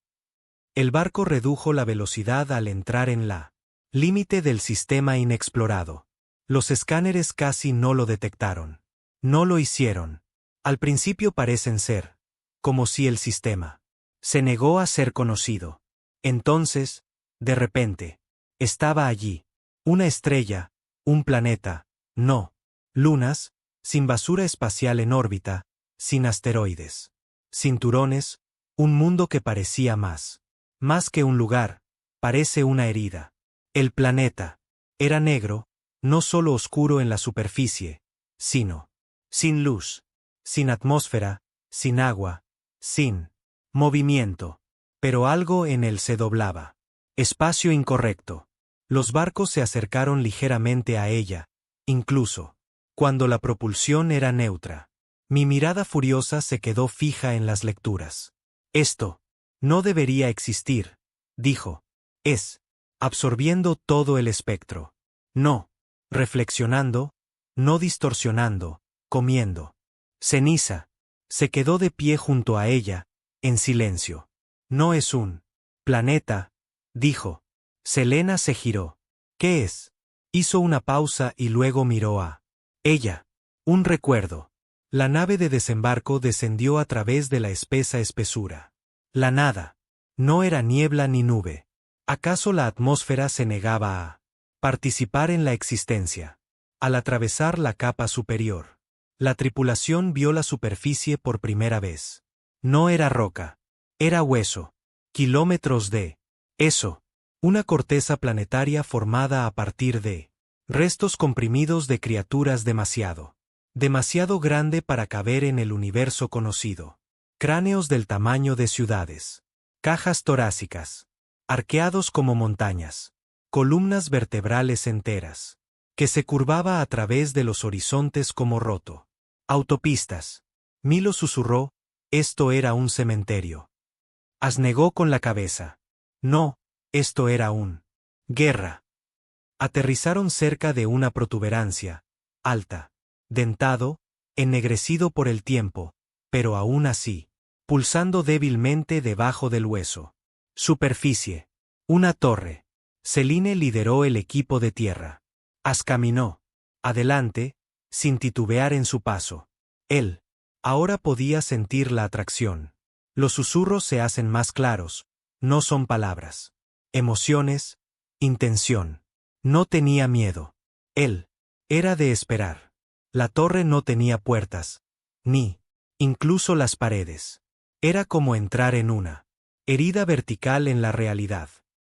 El barco redujo la velocidad al entrar en la límite del sistema inexplorado. Los escáneres casi no lo detectaron. No lo hicieron. Al principio parecen ser, como si el sistema se negó a ser conocido. Entonces, de repente, estaba allí. Una estrella, un planeta, no. Lunas, sin basura espacial en órbita, sin asteroides. Cinturones, un mundo que parecía más que un lugar, parece una herida. El planeta era negro, no solo oscuro en la superficie, sino sin luz, sin atmósfera, sin agua, sin movimiento. Pero algo en él se doblaba. Espacio incorrecto. Los barcos se acercaron ligeramente a ella, incluso cuando la propulsión era neutra. Mi mirada furiosa se quedó fija en las lecturas. Esto no debería existir, dijo. Es absorbiendo todo el espectro. No reflexionando, no distorsionando, comiendo. Ceniza. Se quedó de pie junto a ella, en silencio. No es un planeta, dijo. Selena se giró. ¿Qué es? Hizo una pausa y luego miró a ella. Un recuerdo. La nave de desembarco descendió a través de la espesa espesura. La nada. No era niebla ni nube. ¿Acaso la atmósfera se negaba a participar en la existencia? Al atravesar la capa superior, la tripulación vio la superficie por primera vez. No era roca. Era hueso. Kilómetros de eso. Una corteza planetaria formada a partir de restos comprimidos de criaturas demasiado grande para caber en el universo conocido. Cráneos del tamaño de ciudades. Cajas torácicas. Arqueados como montañas. Columnas vertebrales enteras. Que se curvaba a través de los horizontes como roto. Autopistas. Milo susurró, esto era un cementerio. As negó con la cabeza. No, esto era un guerra. Aterrizaron cerca de una protuberancia, alta, dentado, ennegrecido por el tiempo, pero aún así, pulsando débilmente debajo del hueso. Superficie. Una torre. Celine lideró el equipo de tierra. As caminó adelante, sin titubear en su paso. Él ahora podía sentir la atracción. Los susurros se hacen más claros, no son palabras. Emociones, intención. No tenía miedo. Él era de esperar. La torre no tenía puertas, ni incluso las paredes. Era como entrar en una herida vertical en la realidad.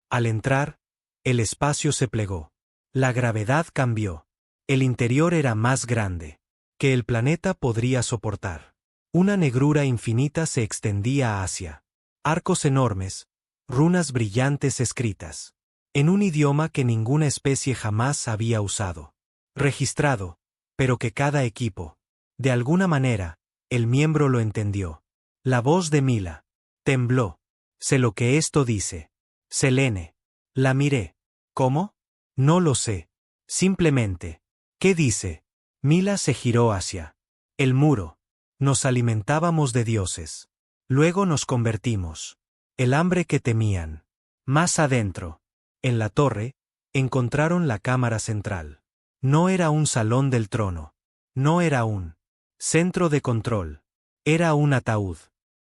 Al entrar, el espacio se plegó. La gravedad cambió. El interior era más grande que el planeta podría soportar. Una negrura infinita se extendía hacia arcos enormes, runas brillantes escritas en un idioma que ninguna especie jamás había usado. Registrado, pero que cada equipo, de alguna manera, el miembro lo entendió. La voz de Mila tembló. Sé lo que esto dice. Selene. La miré. ¿Cómo? No lo sé. Simplemente. ¿Qué dice? Mila se giró hacia el muro. Nos alimentábamos de dioses. Luego nos convertimos. El hambre que temían. Más adentro, en la torre, encontraron la cámara central. No era un salón del trono. No era un centro de control. Era un ataúd.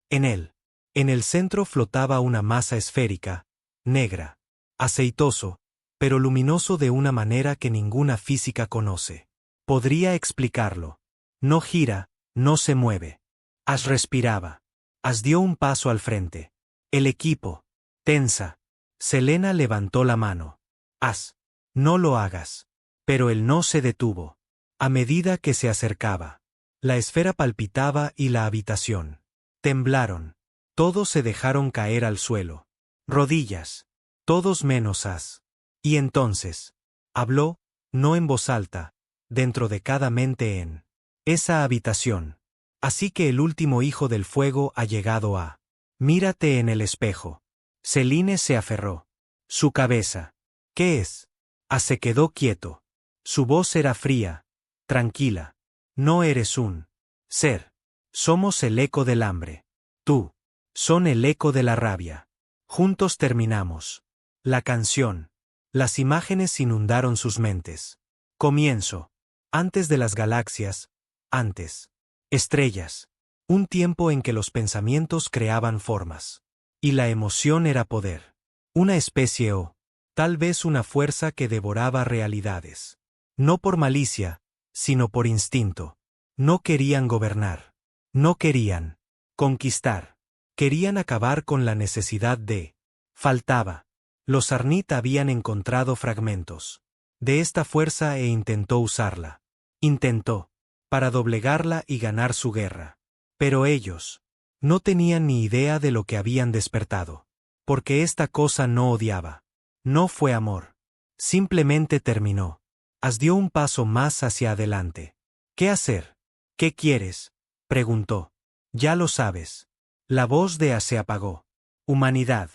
En él, en el centro flotaba una masa esférica, negra, aceitoso, pero luminoso de una manera que ninguna física conoce. Podría explicarlo. No gira, no se mueve. As respiraba. As dio un paso al frente. El equipo. Tensa. Selena levantó la mano. As. No lo hagas. Pero él no se detuvo. A medida que se acercaba, la esfera palpitaba y la habitación. Temblaron. Todos se dejaron caer al suelo. Rodillas. Todos menos As. Y entonces, habló, no en voz alta, dentro de cada mente en esa habitación. Así que el último hijo del fuego ha llegado a. Mírate en el espejo. Celine se aferró. Su cabeza. ¿Qué es? As se quedó quieto. Su voz era fría, tranquila. No eres un ser. Somos el eco del hambre. Tú. Son el eco de la rabia. Juntos terminamos. La canción. Las imágenes inundaron sus mentes. Comienzo. Antes de las galaxias. Antes. Estrellas. Un tiempo en que los pensamientos creaban formas. Y la emoción era poder. Una especie o, tal vez una fuerza que devoraba realidades. No por malicia, sino por instinto. No querían gobernar. No querían conquistar. Querían acabar con la necesidad de. Faltaba. Los Arnit habían encontrado fragmentos de esta fuerza e intentó usarla. Intentó. Para doblegarla y ganar su guerra. Pero ellos no tenían ni idea de lo que habían despertado. Porque esta cosa no odiaba. No fue amor. Simplemente terminó. As dio un paso más hacia adelante. ¿Qué hacer? ¿Qué quieres? Preguntó. Ya lo sabes. La voz de A se apagó. Humanidad.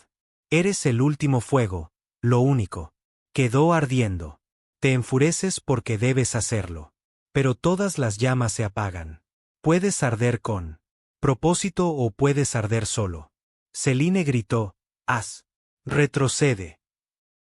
Eres el último fuego, lo único. Quedó ardiendo. Te enfureces porque debes hacerlo. Pero todas las llamas se apagan. Puedes arder con propósito o puedes arder solo. Selene gritó, Haz. Retrocede.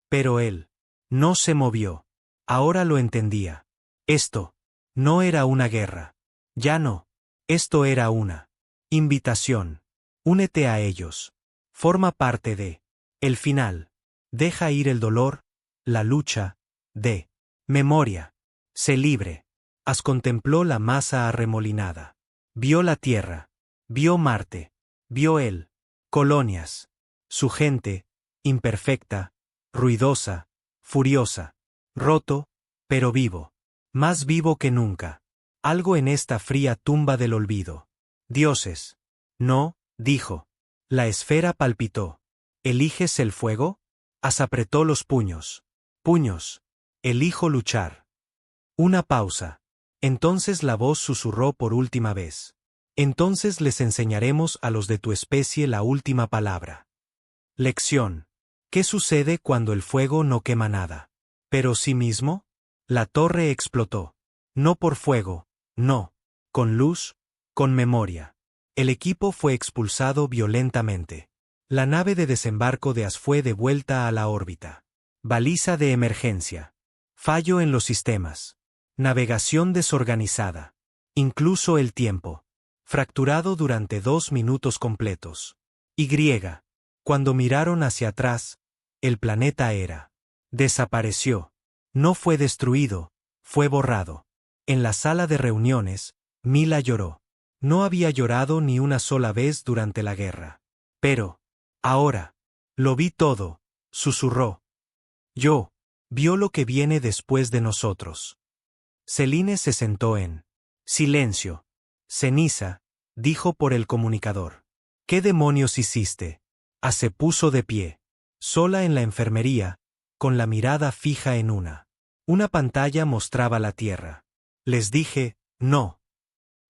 Pero él no se movió. Ahora lo entendía. Esto no era una guerra. Ya no. Esto era una invitación. Únete a ellos. Forma parte de el final. Deja ir el dolor, la lucha, de memoria. Sé libre. As contempló la masa arremolinada. Vio la tierra. Vio Marte. Vio él. Colonias. Su gente, imperfecta, ruidosa, furiosa. Roto, pero vivo. Más vivo que nunca. Algo en esta fría tumba del olvido. Dioses. No, dijo. La esfera palpitó. ¿Eliges el fuego? As apretó los puños. Puños. Elijo luchar. Una pausa. Entonces la voz susurró por última vez. Entonces les enseñaremos a los de tu especie la última palabra. Lección. ¿Qué sucede cuando el fuego no quema nada? Pero sí mismo, la torre explotó. No por fuego, no. Con luz, con memoria. El equipo fue expulsado violentamente. La nave de desembarco de As fue devuelta a la órbita. Baliza de emergencia. Fallo en los sistemas. Navegación desorganizada. Incluso el tiempo. Fracturado durante 2 minutos completos. Y. Cuando miraron hacia atrás, el planeta era. Desapareció. No fue destruido, fue borrado. En la sala de reuniones, Mila lloró. No había llorado ni una sola vez durante la guerra. Pero, ahora, lo vi todo, susurró. Yo, vio lo que viene después de nosotros. Selene se sentó en silencio. Ceniza, dijo por el comunicador. ¿Qué demonios hiciste? A se puso de pie, sola en la enfermería, con la mirada fija en una pantalla mostraba la Tierra. Les dije, no.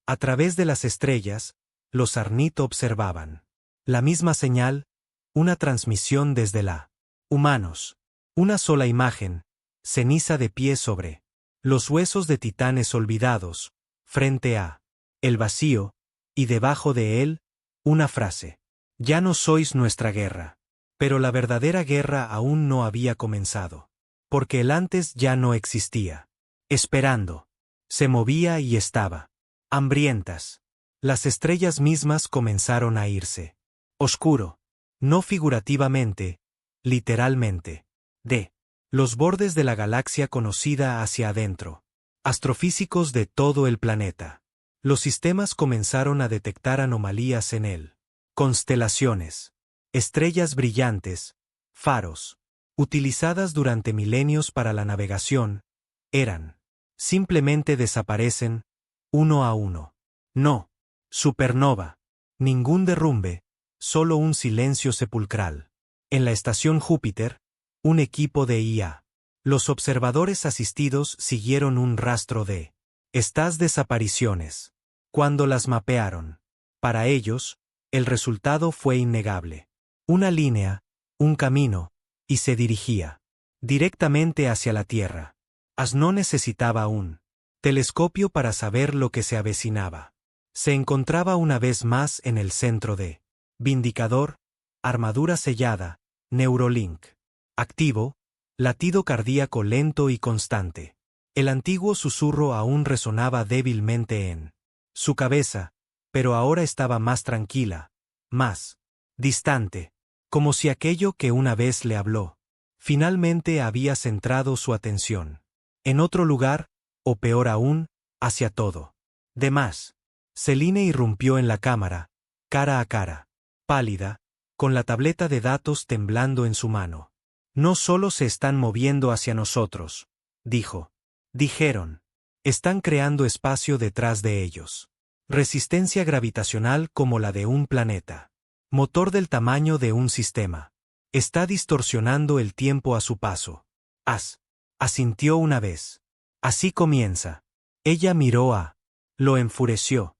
A través de las estrellas, los Arnit observaban. La misma señal, una transmisión desde la humanos. Una sola imagen, Ceniza de pie sobre los huesos de titanes olvidados, frente a el vacío, y debajo de él, una frase. Ya no sois nuestra guerra. Pero la verdadera guerra aún no había comenzado. Porque el antes ya no existía. Esperando. Se movía y estaba. Hambrientas. Las estrellas mismas comenzaron a irse. Oscuro. No figurativamente, literalmente. De los bordes de la galaxia conocida hacia adentro. Astrofísicos de todo el planeta. Los sistemas comenzaron a detectar anomalías en él. Constelaciones. Estrellas brillantes. Faros. Utilizadas durante milenios para la navegación. Eran. Simplemente desaparecen, uno a uno. No. Supernova. Ningún derrumbe, solo un silencio sepulcral. En la estación Júpiter, un equipo de IA. Los observadores asistidos siguieron un rastro de estas desapariciones. Cuando las mapearon, para ellos, el resultado fue innegable. Una línea, un camino, y se dirigía directamente hacia la Tierra. As no necesitaba un telescopio para saber lo que se avecinaba. Se encontraba una vez más en el centro de Vindicador, armadura sellada, Neurolink. Activo, latido cardíaco lento y constante. El antiguo susurro aún resonaba débilmente en su cabeza, pero ahora estaba más tranquila, más distante, como si aquello que una vez le habló, finalmente había centrado su atención en otro lugar, o peor aún, hacia todo. De más. Selene irrumpió en la cámara, cara a cara, pálida, con la tableta de datos temblando en su mano. No solo se están moviendo hacia nosotros, dijo. Dijeron. Están creando espacio detrás de ellos. Resistencia gravitacional como la de un planeta. Motor del tamaño de un sistema. Está distorsionando el tiempo a su paso. Asintió una vez. Así comienza. Ella miró a. Lo enfureció.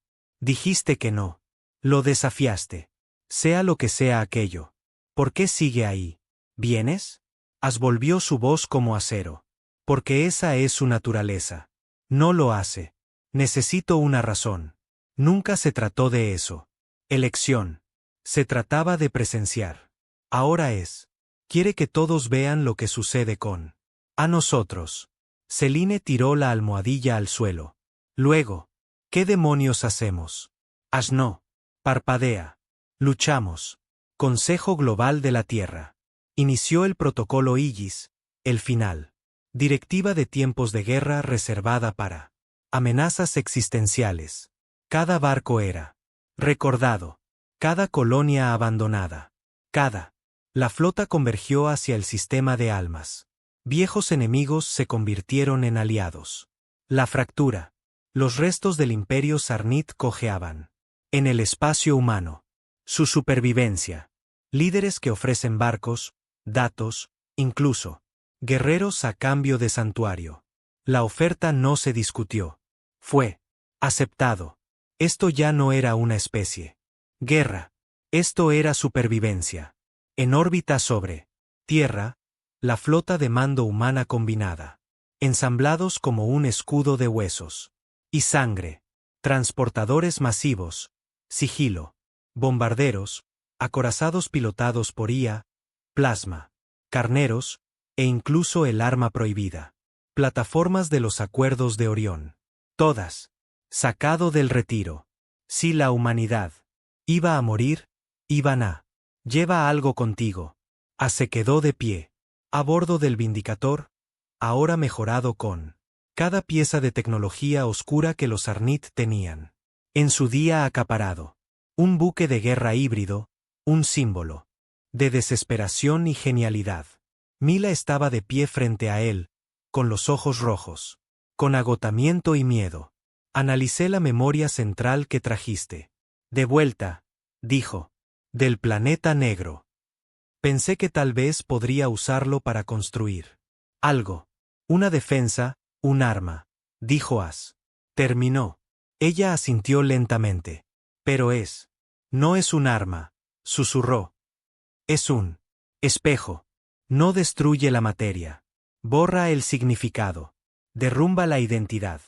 Dijiste que no. Lo desafiaste. Sea lo que sea aquello. ¿Por qué sigue ahí? ¿Vienes? Volvió su voz como acero. Porque esa es su naturaleza. No lo hace. Necesito una razón. Nunca se trató de eso. Elección. Se trataba de presenciar. Ahora es. Quiere que todos vean lo que sucede con. A nosotros. Celine tiró la almohadilla al suelo. Luego. ¿Qué demonios hacemos? No. Parpadea. Luchamos. Consejo Global de la Tierra. Inició el protocolo Aegis, el final. Directiva de tiempos de guerra reservada para amenazas existenciales. Cada barco era recordado. Cada colonia abandonada. La flota convergió hacia el sistema de almas. Viejos enemigos se convirtieron en aliados. La fractura. Los restos del imperio Sarnit cojeaban. En el espacio humano. Su supervivencia. Líderes que ofrecen barcos, datos, incluso guerreros a cambio de santuario. La oferta no se discutió. Fue aceptado. Esto ya no era una especie. Guerra. Esto era supervivencia. En órbita sobre Tierra, la flota de mando humana combinada. Ensamblados como un escudo de huesos. Y sangre. Transportadores masivos. Sigilo. Bombarderos. Acorazados pilotados por IA. Plasma. Carneros. E incluso el arma prohibida. Plataformas de los acuerdos de Orión. Todas. Sacado del retiro. Si la humanidad iba a morir, iban a. Lleva algo contigo. Se quedó de pie. A bordo del Vindicator, ahora mejorado con cada pieza de tecnología oscura que los Sarnit tenían. En su día acaparado. Un buque de guerra híbrido, un símbolo de desesperación y genialidad. Mila estaba de pie frente a él, con los ojos rojos, con agotamiento y miedo. Analicé la memoria central que trajiste. De vuelta, dijo, del planeta negro. Pensé que tal vez podría usarlo para construir algo. Una defensa, un arma, dijo As. Terminó. Ella asintió lentamente. Pero no es un arma, susurró. Es un espejo. No destruye la materia. Borra el significado. Derrumba la identidad.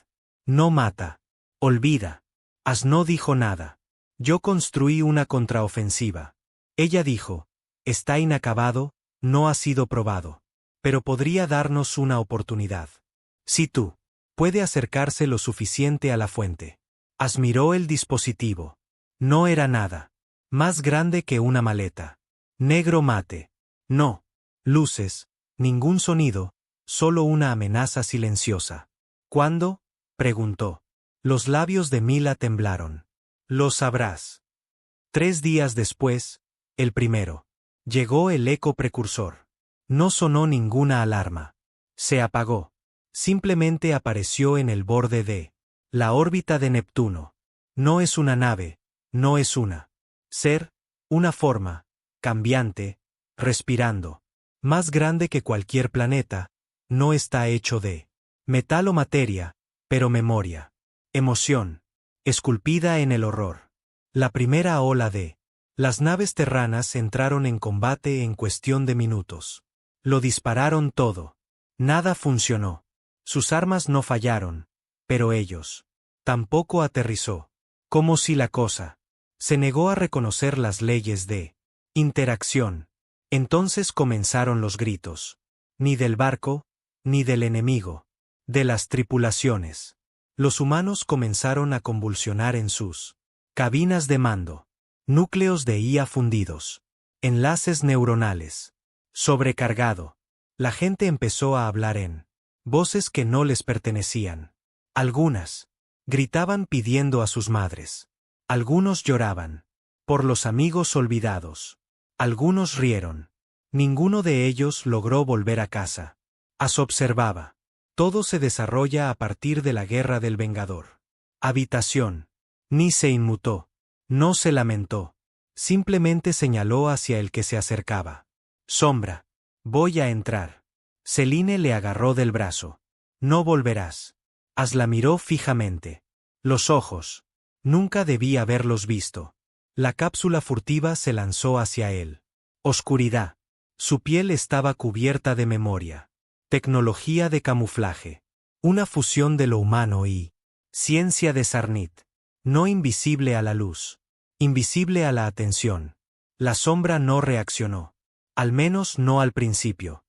No mata. Olvida. As no dijo nada. Yo construí una contraofensiva. Ella dijo, está inacabado, no ha sido probado. Pero podría darnos una oportunidad. Si tú. Puede acercarse lo suficiente a la fuente. As miró el dispositivo. No era nada. Más grande que una maleta. Negro mate. No. Luces, ningún sonido, solo una amenaza silenciosa. ¿Cuándo? Preguntó. Los labios de Mila temblaron. Lo sabrás. 3 días después, el primero. Llegó el eco precursor. No sonó ninguna alarma. Se apagó. Simplemente apareció en el borde de la órbita de Neptuno. No es una nave, no es una ser, una forma, cambiante, respirando. Más grande que cualquier planeta, no está hecho de metal o materia, pero memoria. Emoción. Esculpida en el horror. La primera ola de las naves terranas entraron en combate en cuestión de minutos. Lo dispararon todo. Nada funcionó. Sus armas no fallaron, pero ellos. Tampoco aterrizó. Como si la cosa se negó a reconocer las leyes de interacción. Entonces comenzaron los gritos. Ni del barco, ni del enemigo. De las tripulaciones. Los humanos comenzaron a convulsionar en sus cabinas de mando. Núcleos de IA fundidos. Enlaces neuronales. Sobrecargado. La gente empezó a hablar en voces que no les pertenecían. Algunas gritaban pidiendo a sus madres. Algunos lloraban. Por los amigos olvidados. Algunos rieron. Ninguno de ellos logró volver a casa. As observaba. Todo se desarrolla a partir de la guerra del Vengador. Habitación. Ni se inmutó. No se lamentó. Simplemente señaló hacia el que se acercaba. Sombra. Voy a entrar. Celine le agarró del brazo. No volverás. As la miró fijamente. Los ojos. Nunca debí haberlos visto. La cápsula furtiva se lanzó hacia él. Oscuridad. Su piel estaba cubierta de memoria. Tecnología de camuflaje. Una fusión de lo humano y ciencia de Sarnit. No invisible a la luz. Invisible a la atención. La sombra no reaccionó. Al menos no al principio.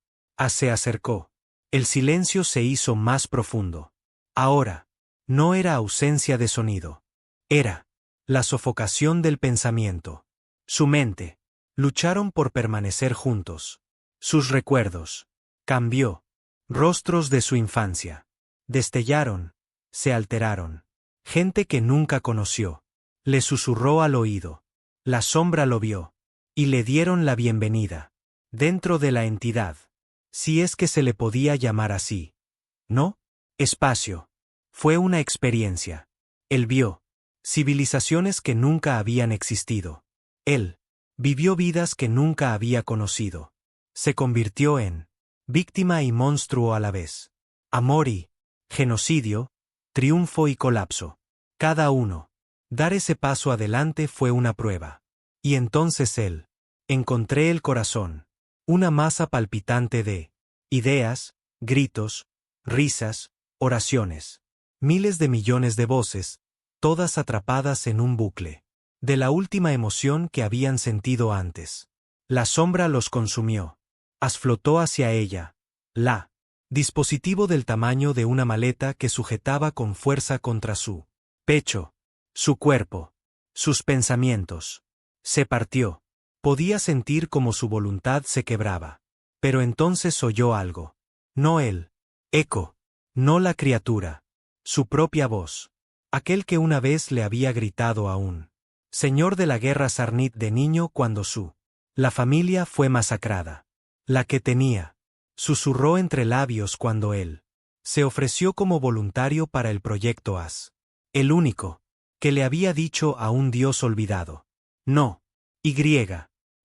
Se acercó. El silencio se hizo más profundo. Ahora, no era ausencia de sonido. Era la sofocación del pensamiento. Su mente. Lucharon por permanecer juntos. Sus recuerdos. Cambió. Rostros de su infancia. Destellaron. Se alteraron. Gente que nunca conoció. Le susurró al oído. La sombra lo vio. Y le dieron la bienvenida. Dentro de la entidad. Si es que se le podía llamar así. No. Espacio. Fue una experiencia. Él vio civilizaciones que nunca habían existido. Él vivió vidas que nunca había conocido. Se convirtió en víctima y monstruo a la vez. Amor y genocidio, triunfo y colapso. Cada uno. Dar ese paso adelante fue una prueba. Y entonces él. Encontré el corazón. Una masa palpitante de ideas, gritos, risas, oraciones. Miles de millones de voces, todas atrapadas en un bucle. De la última emoción que habían sentido antes. La sombra los consumió. Flotó hacia ella. La dispositivo del tamaño de una maleta que sujetaba con fuerza contra su pecho. Su cuerpo. Sus pensamientos. Se partió. Podía sentir como su voluntad se quebraba. Pero entonces oyó algo. No él. Eco. No la criatura. Su propia voz. Aquel que una vez le había gritado a un señor de la guerra Sarnit de niño cuando la familia fue masacrada. La que tenía. Susurró entre labios cuando él se ofreció como voluntario para el proyecto AS. El único que le había dicho a un dios olvidado. No. Y.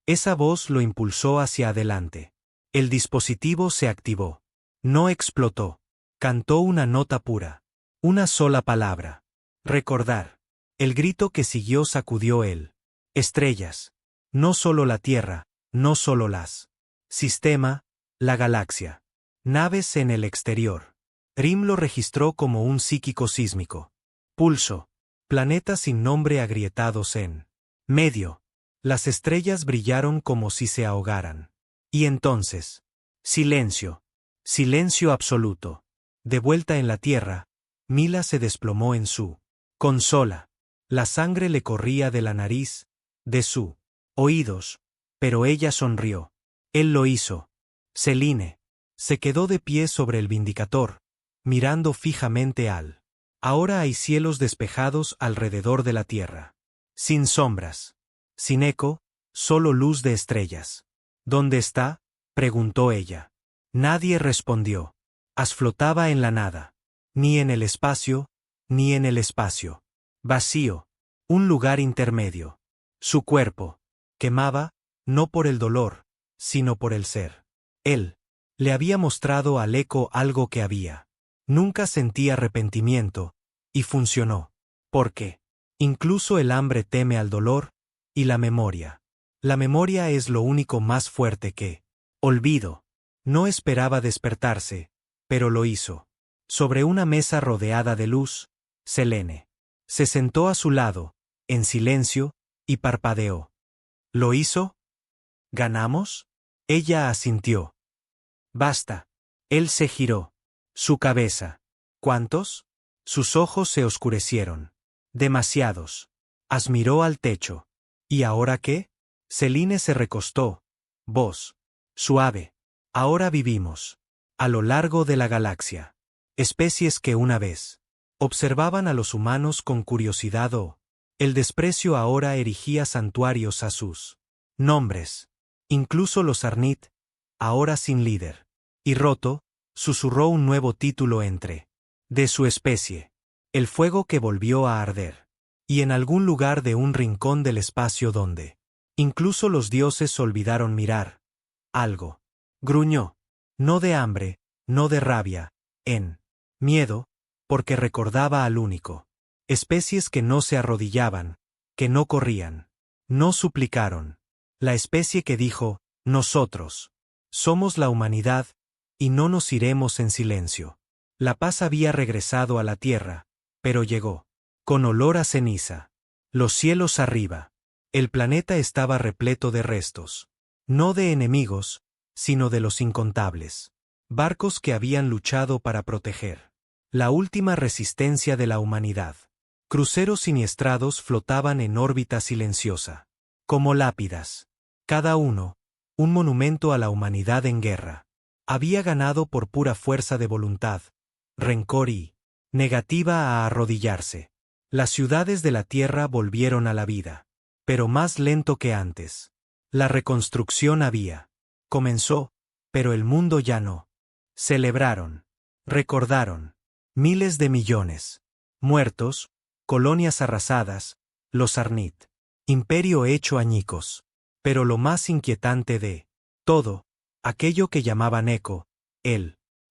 Esa voz lo impulsó hacia adelante. El dispositivo se activó. No explotó. Cantó una nota pura. Una sola palabra. Recordar. El grito que siguió sacudió él. Estrellas. No solo la Tierra, no solo las. Sistema, la galaxia. Naves en el exterior. Rim lo registró como un psíquico sísmico. Pulso. Planetas sin nombre agrietados en medio. Las estrellas brillaron como si se ahogaran. Y entonces. Silencio. Silencio absoluto. De vuelta en la Tierra, Mila se desplomó en su consola. La sangre le corría de la nariz, de sus oídos, pero ella sonrió. Él lo hizo. Selene. Se quedó de pie sobre el Vindicator, mirando fijamente al. Ahora hay cielos despejados alrededor de la Tierra. Sin sombras. Sin eco, solo luz de estrellas. ¿Dónde está? Preguntó ella. Nadie respondió. Flotaba en la nada. Ni en el espacio, ni en el espacio. Vacío. Un lugar intermedio. Su cuerpo. Quemaba, no por el dolor, sino por el ser. Él. Le había mostrado al eco algo que había. Nunca sentí arrepentimiento, y funcionó. Porque incluso el hambre teme al dolor, y la memoria. La memoria es lo único más fuerte que olvido. No esperaba despertarse, pero lo hizo. Sobre una mesa rodeada de luz, Selene se sentó a su lado, en silencio, y parpadeó. ¿Lo hizo? ¿Ganamos? Ella asintió. Basta. Él se giró. Su cabeza. ¿Cuántos? Sus ojos se oscurecieron. Demasiados. Miró al techo. ¿Y ahora qué? Selene se recostó. Voz suave. Ahora vivimos. A lo largo de la galaxia. Especies que una vez observaban a los humanos con curiosidad o el desprecio ahora erigía santuarios a sus nombres. Incluso los Arnit, ahora sin líder. Y roto, susurró un nuevo título entre de su especie. El fuego que volvió a arder. Y en algún lugar de un rincón del espacio donde incluso los dioses olvidaron mirar. Algo. Gruñó. No de hambre, no de rabia, en miedo, porque recordaba al único Especies que no se arrodillaban, que no corrían. No suplicaron. La especie que dijo, nosotros somos la humanidad, y no nos iremos en silencio. La paz había regresado a la tierra, pero llegó con olor a ceniza. Los cielos arriba. El planeta estaba repleto de restos. No de enemigos, sino de los incontables barcos que habían luchado para proteger la última resistencia de la humanidad. Cruceros siniestrados flotaban en órbita silenciosa, como lápidas. Cada uno, un monumento a la humanidad en guerra. Había ganado por pura fuerza de voluntad, rencor y negativa a arrodillarse. Las ciudades de la tierra volvieron a la vida, pero más lento que antes. La reconstrucción comenzó, pero el mundo ya no. Celebraron, recordaron, miles de millones, muertos, colonias arrasadas, los Arnit, imperio hecho añicos. Pero lo más inquietante de todo, aquello que llamaban eco,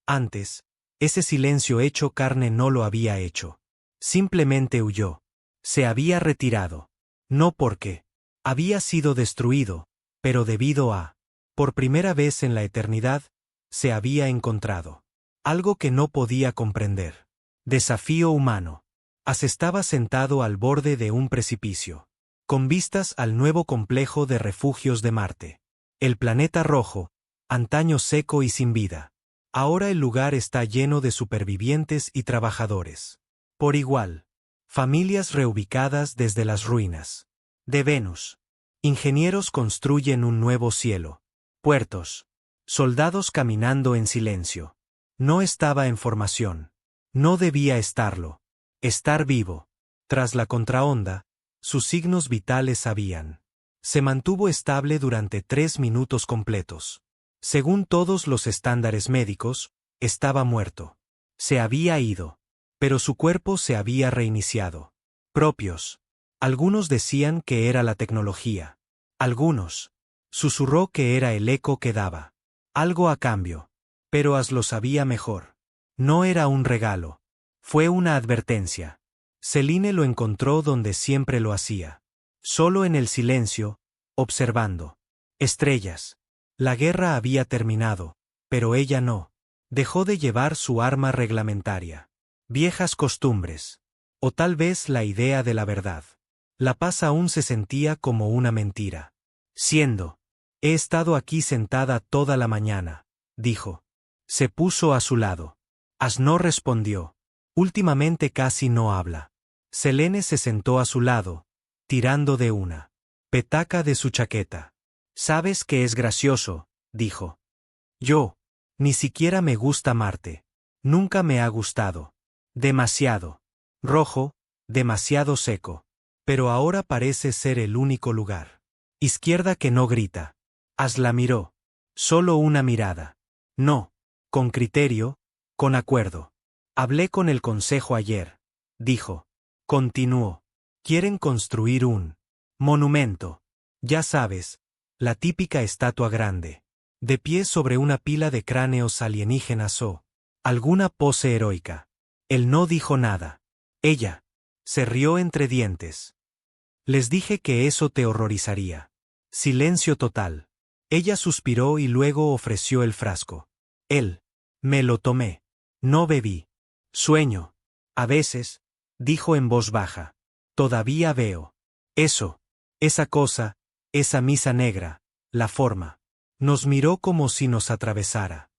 antes, ese silencio hecho carne no lo había hecho. Simplemente huyó. Se había retirado. No porque había sido destruido, pero debido a, por primera vez en la eternidad, se había encontrado algo que no podía comprender. Desafío humano. Estaba sentado al borde de un precipicio, con vistas al nuevo complejo de refugios de Marte. El planeta rojo, antaño seco y sin vida. Ahora el lugar está lleno de supervivientes y trabajadores. Por igual. Familias reubicadas desde las ruinas. De Venus. Ingenieros construyen un nuevo cielo. Puertos. Soldados caminando en silencio. No estaba en formación. No debía estarlo. Estar vivo. Tras la contraonda, sus signos vitales habían. Se mantuvo estable durante 3 minutos completos. Según todos los estándares médicos, estaba muerto. Se había ido. Pero su cuerpo se había reiniciado. Propios. Algunos decían que era la tecnología. Algunos. Susurró que era el eco que daba algo a cambio. Pero lo sabía mejor. No era un regalo. Fue una advertencia. Celine lo encontró donde siempre lo hacía. Solo en el silencio, observando. Estrellas. La guerra había terminado, pero ella no. Dejó de llevar su arma reglamentaria. Viejas costumbres. O tal vez la idea de la verdad. La paz aún se sentía como una mentira. He estado aquí sentada toda la mañana, dijo. Se puso a su lado. No respondió. Últimamente casi no habla. Selene se sentó a su lado, tirando de una petaca de su chaqueta. ¿Sabes qué es gracioso?, dijo. Yo. Ni siquiera me gusta Marte. Nunca me ha gustado. Demasiado rojo, demasiado seco. Pero ahora parece ser el único lugar. Izquierda que no grita. La miró. Solo una mirada. No. Con criterio, con acuerdo. Hablé con el consejo ayer, dijo. Continuó. Quieren construir un monumento. Ya sabes, la típica estatua grande. De pie sobre una pila de cráneos alienígenas o alguna pose heroica. Él no dijo nada. Ella se rió entre dientes. Les dije que eso te horrorizaría. Silencio total. Ella suspiró y luego ofreció el frasco. Me lo tomé. No bebí. Sueño. A veces, dijo en voz baja. Todavía veo. Eso. Esa cosa, esa misa negra, la forma. Nos miró como si nos atravesara.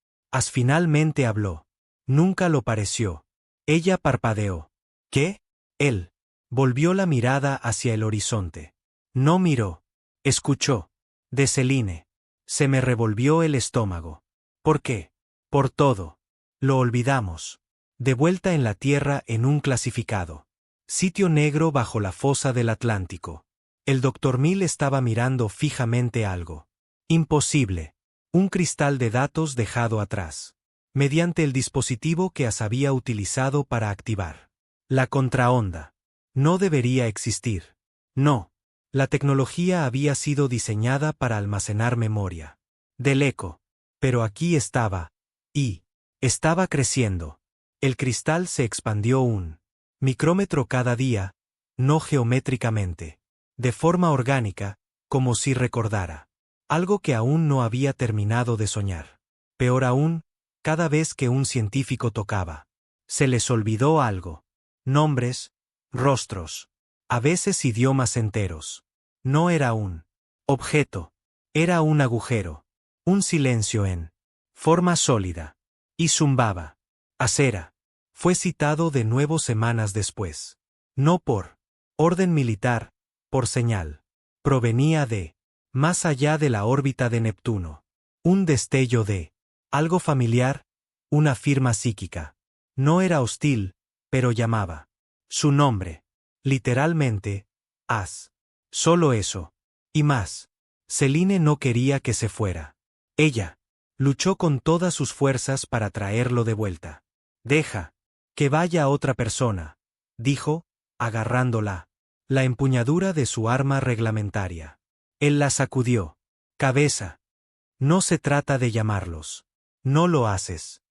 Finalmente habló. Nunca lo pareció. Ella parpadeó. ¿Qué? Él volvió la mirada hacia el horizonte. No miró. Escuchó. De Celine. Se me revolvió el estómago. ¿Por qué? Por todo. Lo olvidamos. De vuelta en la tierra en un clasificado sitio negro bajo la fosa del Atlántico. El Dr. Mill estaba mirando fijamente algo. Imposible. Un cristal de datos dejado atrás. Mediante el dispositivo que había utilizado para activar la contraonda. No debería existir. No. La tecnología había sido diseñada para almacenar memoria del eco. Pero aquí estaba. Y estaba creciendo. El cristal se expandió un Micrómetro cada día, no geométricamente. De forma orgánica, como si recordara. Algo que aún no había terminado de soñar. Peor aún, cada vez que un científico tocaba. Se les olvidó algo. Nombres, rostros. A veces idiomas enteros. No era un objeto. Era un agujero. Un silencio en forma sólida. Y zumbaba. Acera. Fue citado de nuevo semanas después. No por orden militar, por señal. Provenía de más allá de la órbita de Neptuno. Un destello de algo familiar, una firma psíquica. No era hostil, pero llamaba. Su nombre. Literalmente, As. Solo eso. Y más. Celine no quería que se fuera. Ella luchó con todas sus fuerzas para traerlo de vuelta. Deja que vaya otra persona, dijo, agarrándola. La empuñadura de su arma reglamentaria. Él la sacudió. Cabeza. No se trata de llamarlos. No lo haces.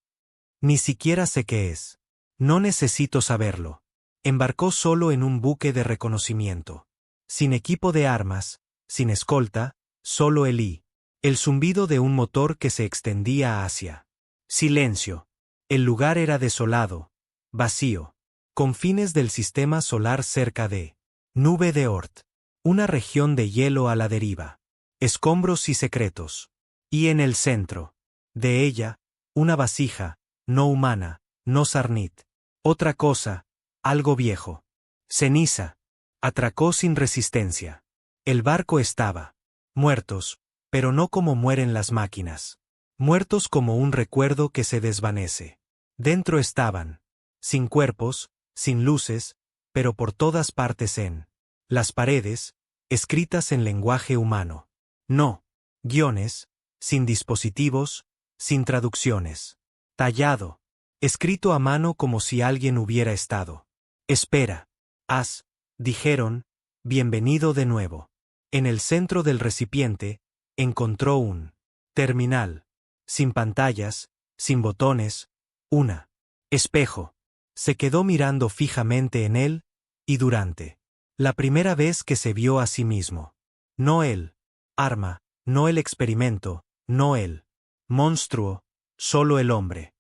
Ni siquiera sé qué es. No necesito saberlo. Embarcó solo en un buque de reconocimiento. Sin equipo de armas, sin escolta, solo él y el zumbido de un motor que se extendía hacia. Silencio. El lugar era desolado, vacío. Confines del sistema solar cerca de Nube de Oort. Una región de hielo a la deriva. Escombros y secretos. Y en el centro de ella, una vasija, no humana, no sarnit. Otra cosa, algo viejo. Ceniza. Atracó sin resistencia. El barco estaba. Muertos, pero no como mueren las máquinas. Muertos como un recuerdo que se desvanece. Dentro estaban. Sin cuerpos, sin luces, pero por todas partes en las paredes, escritas en lenguaje humano. No. Guiones, sin dispositivos, sin traducciones. Tallado. Escrito a mano como si alguien hubiera estado. Espera. Has, dijeron, bienvenido de nuevo. En el centro del recipiente, encontró un terminal. Sin pantallas, sin botones, una espejo. Se quedó mirando fijamente en él, y durante la primera vez que se vio a sí mismo. No él. Arma, no el experimento, no él. Monstruo, solo el hombre.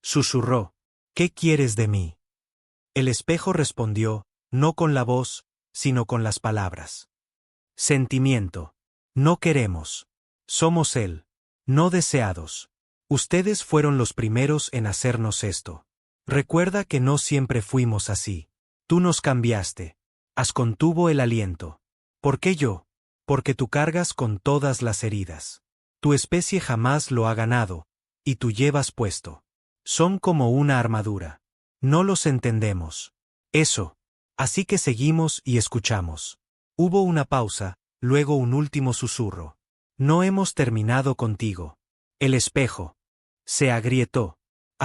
Susurró. ¿Qué quieres de mí? El espejo respondió, no con la voz, sino con las palabras. Sentimiento. No queremos. Somos él. No deseados. Ustedes fueron los primeros en hacernos esto. Recuerda que no siempre fuimos así. Tú nos cambiaste. As contuvo el aliento. ¿Por qué yo? Porque tú cargas con todas las heridas. Tu especie jamás lo ha ganado, y tú llevas puesto. Son como una armadura. No los entendemos. Eso. Así que seguimos y escuchamos. Hubo una pausa, luego un último susurro. No hemos terminado contigo. El espejo se agrietó.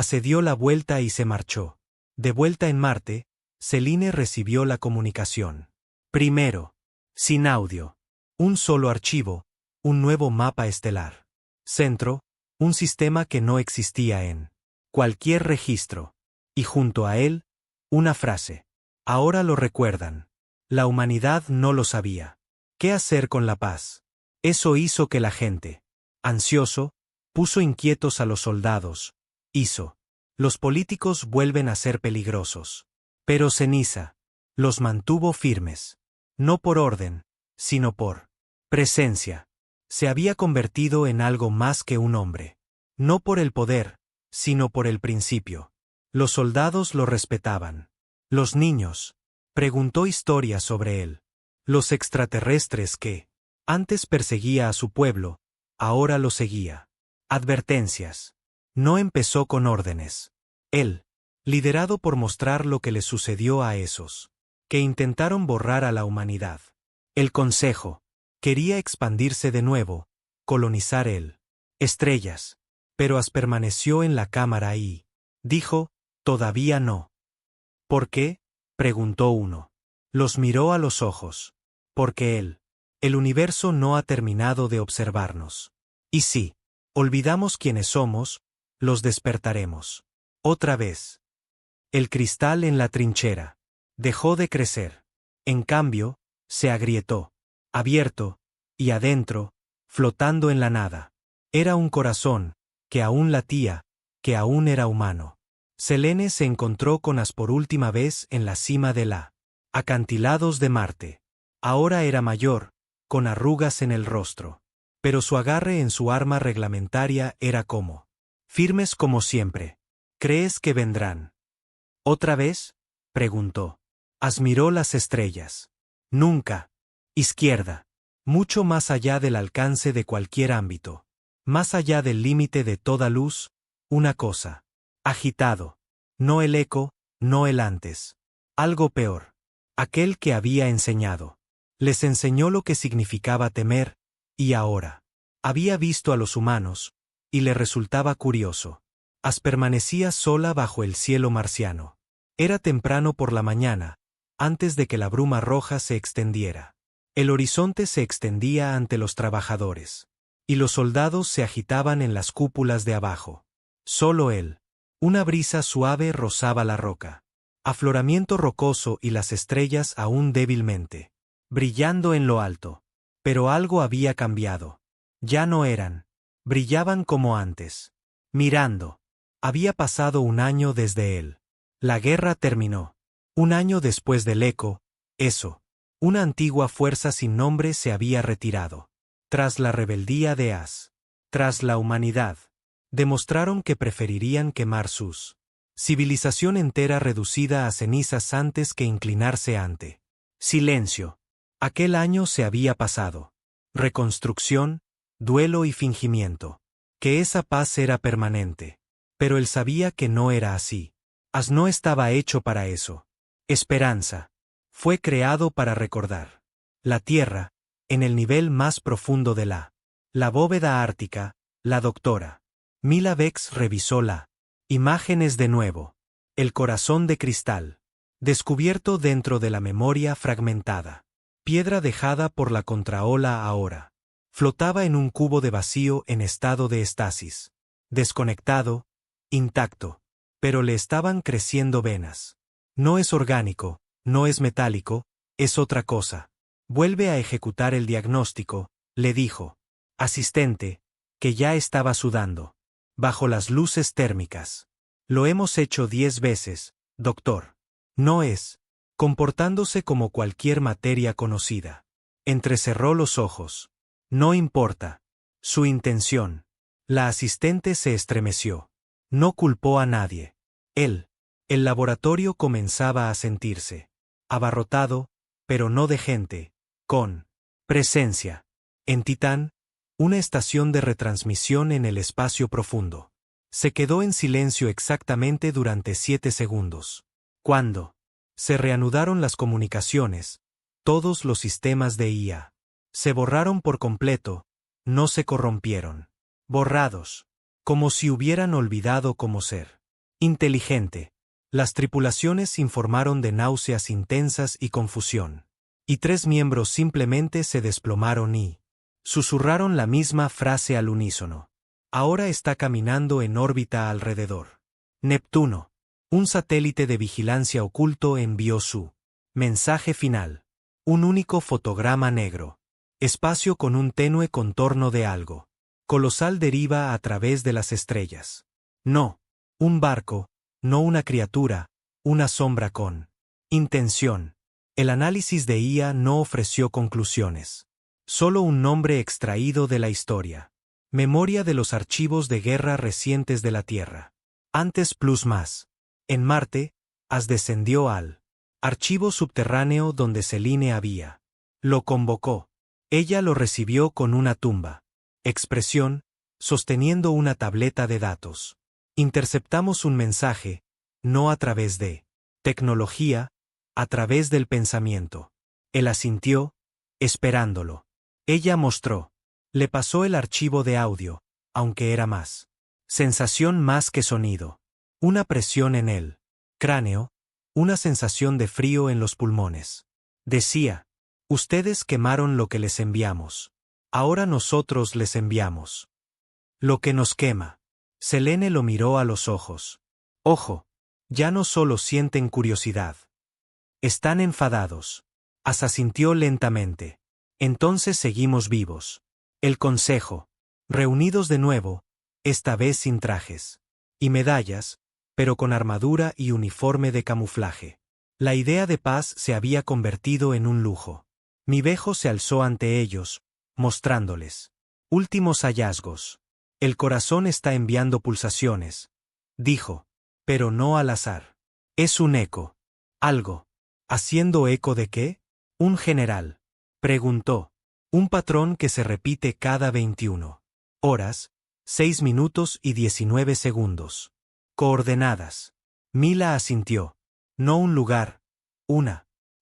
Se dio la vuelta y se marchó. De vuelta en Marte, Celine recibió la comunicación. Primero, sin audio. Un solo archivo, un nuevo mapa estelar. Centro, un sistema que no existía en cualquier registro. Y junto a él, una frase. Ahora lo recuerdan. La humanidad no lo sabía. ¿Qué hacer con la paz? Eso hizo que la gente, ansioso, puso inquietos a los soldados. Hizo. Los políticos vuelven a ser peligrosos. Pero Ceniza los mantuvo firmes. No por orden, sino por presencia. Se había convertido en algo más que un hombre. No por el poder, sino por el principio. Los soldados lo respetaban. Los niños. Preguntó historias sobre él. Los extraterrestres que antes perseguía a su pueblo, ahora lo seguía. Advertencias. No empezó con órdenes. Él, liderado por mostrar lo que le sucedió a esos que intentaron borrar a la humanidad. El Consejo quería expandirse de nuevo, colonizar él. Estrellas. Pero As permaneció en la cámara y dijo, todavía no. ¿Por qué? Preguntó uno. Los miró a los ojos. Porque el universo no ha terminado de observarnos. Y si olvidamos quiénes somos, los despertaremos. Otra vez. El cristal en la trinchera. Dejó de crecer. En cambio, se agrietó. Abierto, y adentro, flotando en la nada. Era un corazón, que aún latía, que aún era humano. Selene se encontró con As por última vez en la cima de la acantilados de Marte. Ahora era mayor, con arrugas en el rostro. Pero su agarre en su arma reglamentaria era como firmes como siempre. ¿Crees que vendrán? ¿Otra vez? Preguntó. As miró las estrellas. Nunca. Izquierda. Mucho más allá del alcance de cualquier ámbito. Más allá del límite de toda luz, una cosa. Agitado. No el eco, no el antes. Algo peor. Aquel que había enseñado. Les enseñó lo que significaba temer, y ahora. Había visto a los humanos, y le resultaba curioso. As permanecía sola bajo el cielo marciano. Era temprano por la mañana, antes de que la bruma roja se extendiera. El horizonte se extendía ante los trabajadores. Y los soldados se agitaban en las cúpulas de abajo. Solo él. Una brisa suave rozaba la roca. Afloramiento rocoso y las estrellas aún débilmente. Brillando en lo alto. Pero algo había cambiado. Ya no eran. Brillaban como antes. Mirando. Había pasado un año desde él. La guerra terminó. Un año después del eco, eso. Una antigua fuerza sin nombre se había retirado. Tras la rebeldía de As. Tras la humanidad. Demostraron que preferirían quemar sus civilización entera reducida a cenizas antes que inclinarse ante. Silencio. Aquel año se había pasado. Reconstrucción, duelo y fingimiento. Que esa paz era permanente. Pero él sabía que no era así. As no estaba hecho para eso. Esperanza. Fue creado para recordar. La Tierra, en el nivel más profundo de la bóveda ártica, la doctora Mila Vex revisó la imágenes de nuevo. El corazón de cristal. Descubierto dentro de la memoria fragmentada. Piedra dejada por la contraola ahora. Flotaba en un cubo de vacío en estado de estasis. Desconectado, intacto. Pero le estaban creciendo venas. No es orgánico, no es metálico, es otra cosa. Vuelve a ejecutar el diagnóstico, le dijo. Asistente, que ya estaba sudando. Bajo las luces térmicas. Lo hemos hecho 10 veces, doctor. No es. Comportándose como cualquier materia conocida. Entrecerró los ojos. No importa. Su intención. La asistente se estremeció. No culpó a nadie. Él. El laboratorio comenzaba a sentirse abarrotado, pero no de gente, con presencia. En Titán, una estación de retransmisión en el espacio profundo. Se quedó en silencio exactamente durante 7 segundos. Cuando se reanudaron las comunicaciones, todos los sistemas de IA se borraron por completo, no se corrompieron. Borrados, como si hubieran olvidado cómo ser inteligente. Las tripulaciones informaron de náuseas intensas y confusión. Y 3 miembros simplemente se desplomaron y susurraron la misma frase al unísono. Ahora está caminando en órbita alrededor. Neptuno. Un satélite de vigilancia oculto envió su mensaje final. Un único fotograma negro. Espacio con un tenue contorno de algo. Colosal deriva a través de las estrellas. No. Un barco. No una criatura, una sombra con intención. El análisis de IA no ofreció conclusiones. Solo un nombre extraído de la historia. Memoria de los archivos de guerra recientes de la Tierra. Antes plus más. En Marte, As descendió al archivo subterráneo donde Selene había. Lo convocó. Ella lo recibió con una tumba. Expresión, sosteniendo una tableta de datos. Interceptamos un mensaje, no a través de tecnología, a través del pensamiento. Él asintió, esperándolo. Ella mostró. Le pasó el archivo de audio, aunque era más sensación más que sonido. Una presión en el cráneo, una sensación de frío en los pulmones. Decía, ustedes quemaron lo que les enviamos. Ahora nosotros les enviamos lo que nos quema. Selene lo miró a los ojos. Ojo. Ya no solo sienten curiosidad. Están enfadados. As asintió lentamente. Entonces seguimos vivos. El consejo. Reunidos de nuevo, esta vez sin trajes. Y medallas, pero con armadura y uniforme de camuflaje. La idea de paz se había convertido en un lujo. Mi viejo se alzó ante ellos, mostrándoles. Últimos hallazgos. El corazón está enviando pulsaciones, dijo, pero no al azar. Es un eco. Algo. ¿Haciendo eco de qué? Un general. Preguntó. Un patrón que se repite cada 21 horas, 6 minutos y 19 segundos. Coordenadas. Mila asintió. No un lugar.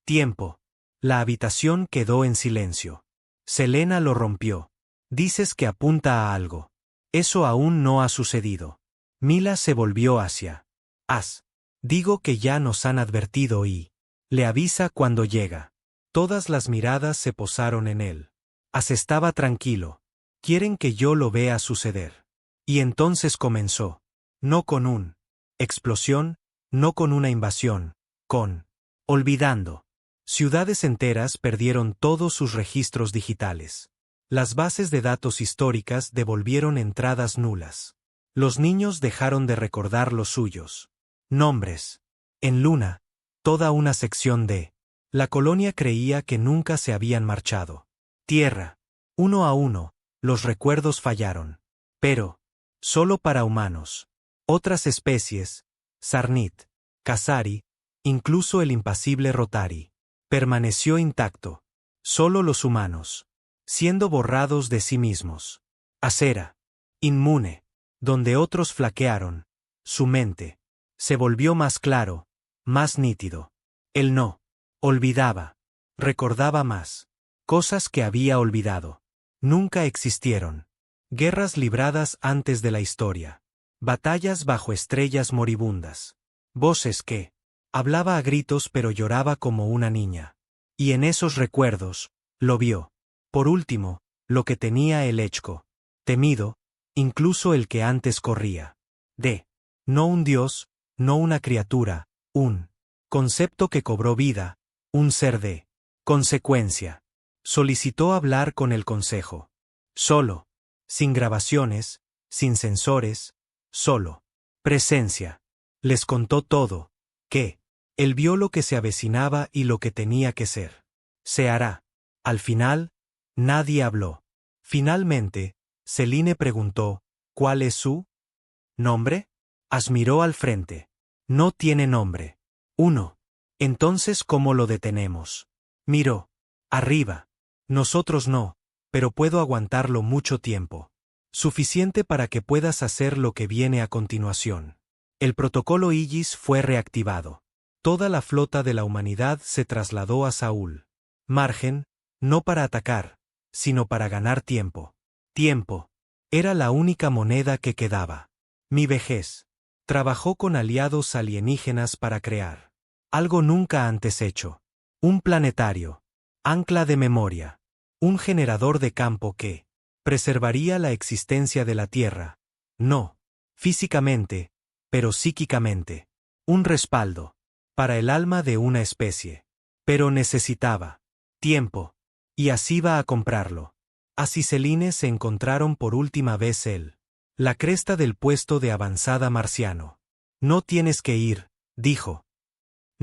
Tiempo. La habitación quedó en silencio. Selena lo rompió. Dices que apunta a algo. Eso aún no ha sucedido. Mila se volvió hacia As. Digo que ya nos han advertido y le avisa cuando llega. Todas las miradas se posaron en él. As estaba tranquilo. Quieren que yo lo vea suceder. Y entonces comenzó. No con una explosión, no con una invasión, con olvidando. Ciudades enteras perdieron todos sus registros digitales. Las bases de datos históricas devolvieron entradas nulas. Los niños dejaron de recordar los suyos. Nombres. En Luna, toda una sección de la colonia creía que nunca se habían marchado. Tierra. Uno a uno, los recuerdos fallaron. Pero, solo para humanos. Otras especies, Sarnit, Kasari, incluso el impasible Rotari, permaneció intacto. Solo los humanos, siendo borrados de sí mismos. Acera. Inmune. Donde otros flaquearon, su mente se volvió más claro, más nítido. Él no olvidaba, recordaba más. Cosas que había olvidado. Nunca existieron. Guerras libradas antes de la historia. Batallas bajo estrellas moribundas. Voces que hablaba a gritos pero lloraba como una niña. Y en esos recuerdos, lo vio. Por último, lo que tenía el Echko. Temido, incluso el que antes corría. No un dios, no una criatura, un concepto que cobró vida, un ser de consecuencia. Solicitó hablar con el consejo. Solo. Sin grabaciones, sin sensores, solo. Presencia. Les contó todo. Que él vio lo que se avecinaba y lo que tenía que ser. Se hará. Al final, nadie habló. Finalmente, Celine preguntó, ¿cuál es su nombre? As miró al frente. No tiene nombre. Entonces, ¿cómo lo detenemos? Miró. Arriba. Nosotros no, pero puedo aguantarlo mucho tiempo. Suficiente para que puedas hacer lo que viene a continuación. El protocolo Aegis fue reactivado. Toda la flota de la humanidad se trasladó a Saúl. Margen, no para atacar, sino para ganar tiempo. Tiempo. Era la única moneda que quedaba. Mi vejez. Trabajó con aliados alienígenas para crear algo nunca antes hecho. Un planetario. Ancla de memoria. Un generador de campo que preservaría la existencia de la Tierra. No físicamente, pero psíquicamente. Un respaldo. Para el alma de una especie. Pero necesitaba tiempo. Y así va a comprarlo. As y Celine se encontraron por última vez la cresta del puesto de avanzada marciano. No tienes que ir, dijo.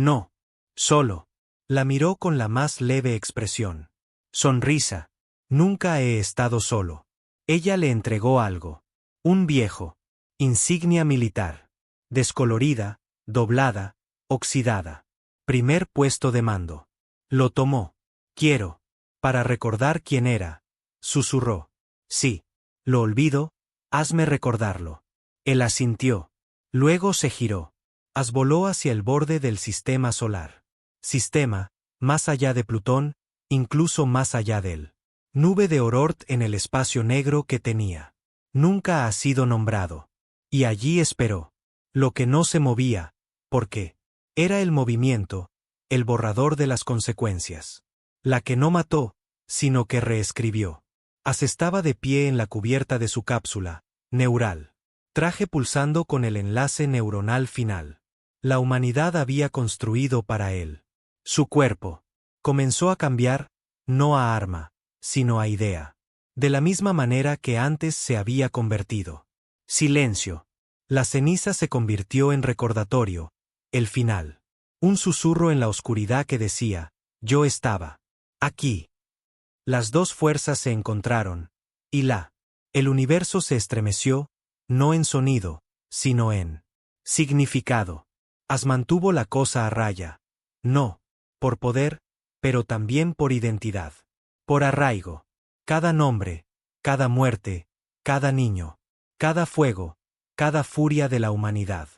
No. Solo. La miró con la más leve expresión. Sonrisa. Nunca he estado solo. Ella le entregó algo. Un viejo. Insignia militar. Descolorida, doblada, oxidada. Primer puesto de mando. Lo tomó. Quiero. Para recordar quién era. Susurró. Sí. Lo olvido. Hazme recordarlo. Él asintió. Luego se giró. As voló hacia el borde del sistema solar. Sistema, más allá de Plutón, incluso más allá de él. Nube de Oort en el espacio negro que tenía. Nunca ha sido nombrado. Y allí esperó. Lo que no se movía, porque era el movimiento, el borrador de las consecuencias. La que no mató, sino que reescribió. As estaba de pie en la cubierta de su cápsula, neural. Traje pulsando con el enlace neuronal final. la humanidad había construido para él. Su cuerpo comenzó a cambiar, no a arma, sino a idea. De la misma manera que antes se había convertido. Silencio. La ceniza se convirtió en recordatorio, el final. Un susurro en la oscuridad que decía, yo estaba aquí. Las dos fuerzas se encontraron, y el universo se estremeció, no en sonido, sino en significado. As mantuvo la cosa a raya. No, por poder, pero también por identidad. Por arraigo. Cada nombre, cada muerte, cada niño, cada fuego, cada furia de la humanidad.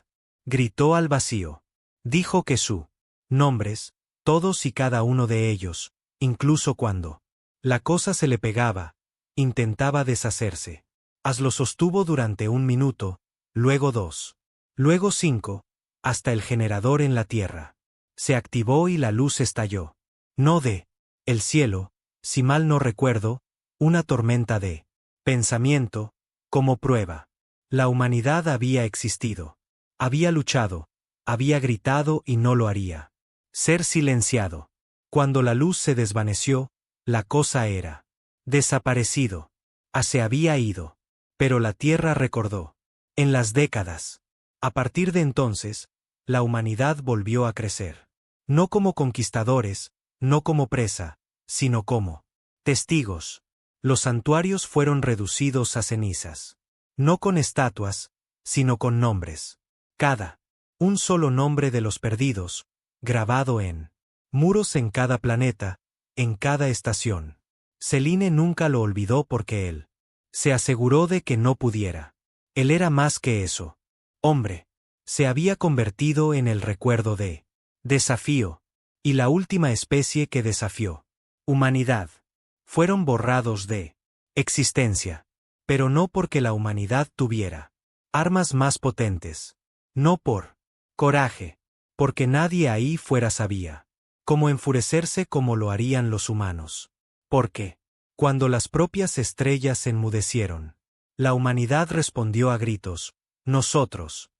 Gritó al vacío. Dijo que su nombres, todos y cada uno de ellos, incluso cuando la cosa se le pegaba, intentaba deshacerse. As lo sostuvo durante 1 minuto, luego 2, luego 5, hasta el generador en la tierra. Se activó y la luz estalló. No de el cielo, si mal no recuerdo, una tormenta de pensamiento, como prueba. La humanidad había existido. Había luchado, había gritado y no lo haría. Ser silenciado. Cuando la luz se desvaneció, la cosa era desaparecido. Se había ido. Pero la tierra recordó. En las décadas. A partir de entonces, la humanidad volvió a crecer. No como conquistadores, no como presa, sino como testigos. Los santuarios fueron reducidos a cenizas. No con estatuas, sino con nombres. Un solo nombre de los perdidos, grabado en muros en cada planeta, en cada estación. Selene nunca lo olvidó porque él se aseguró de que no pudiera. Él era más que eso. Hombre. Se había convertido en el recuerdo de desafío, y la última especie que desafió. Humanidad. Fueron borrados de existencia. Pero no porque la humanidad tuviera armas más potentes. No por coraje. Porque nadie ahí fuera sabía cómo enfurecerse como lo harían los humanos. Porque, cuando las propias estrellas enmudecieron, la humanidad respondió a gritos, nosotros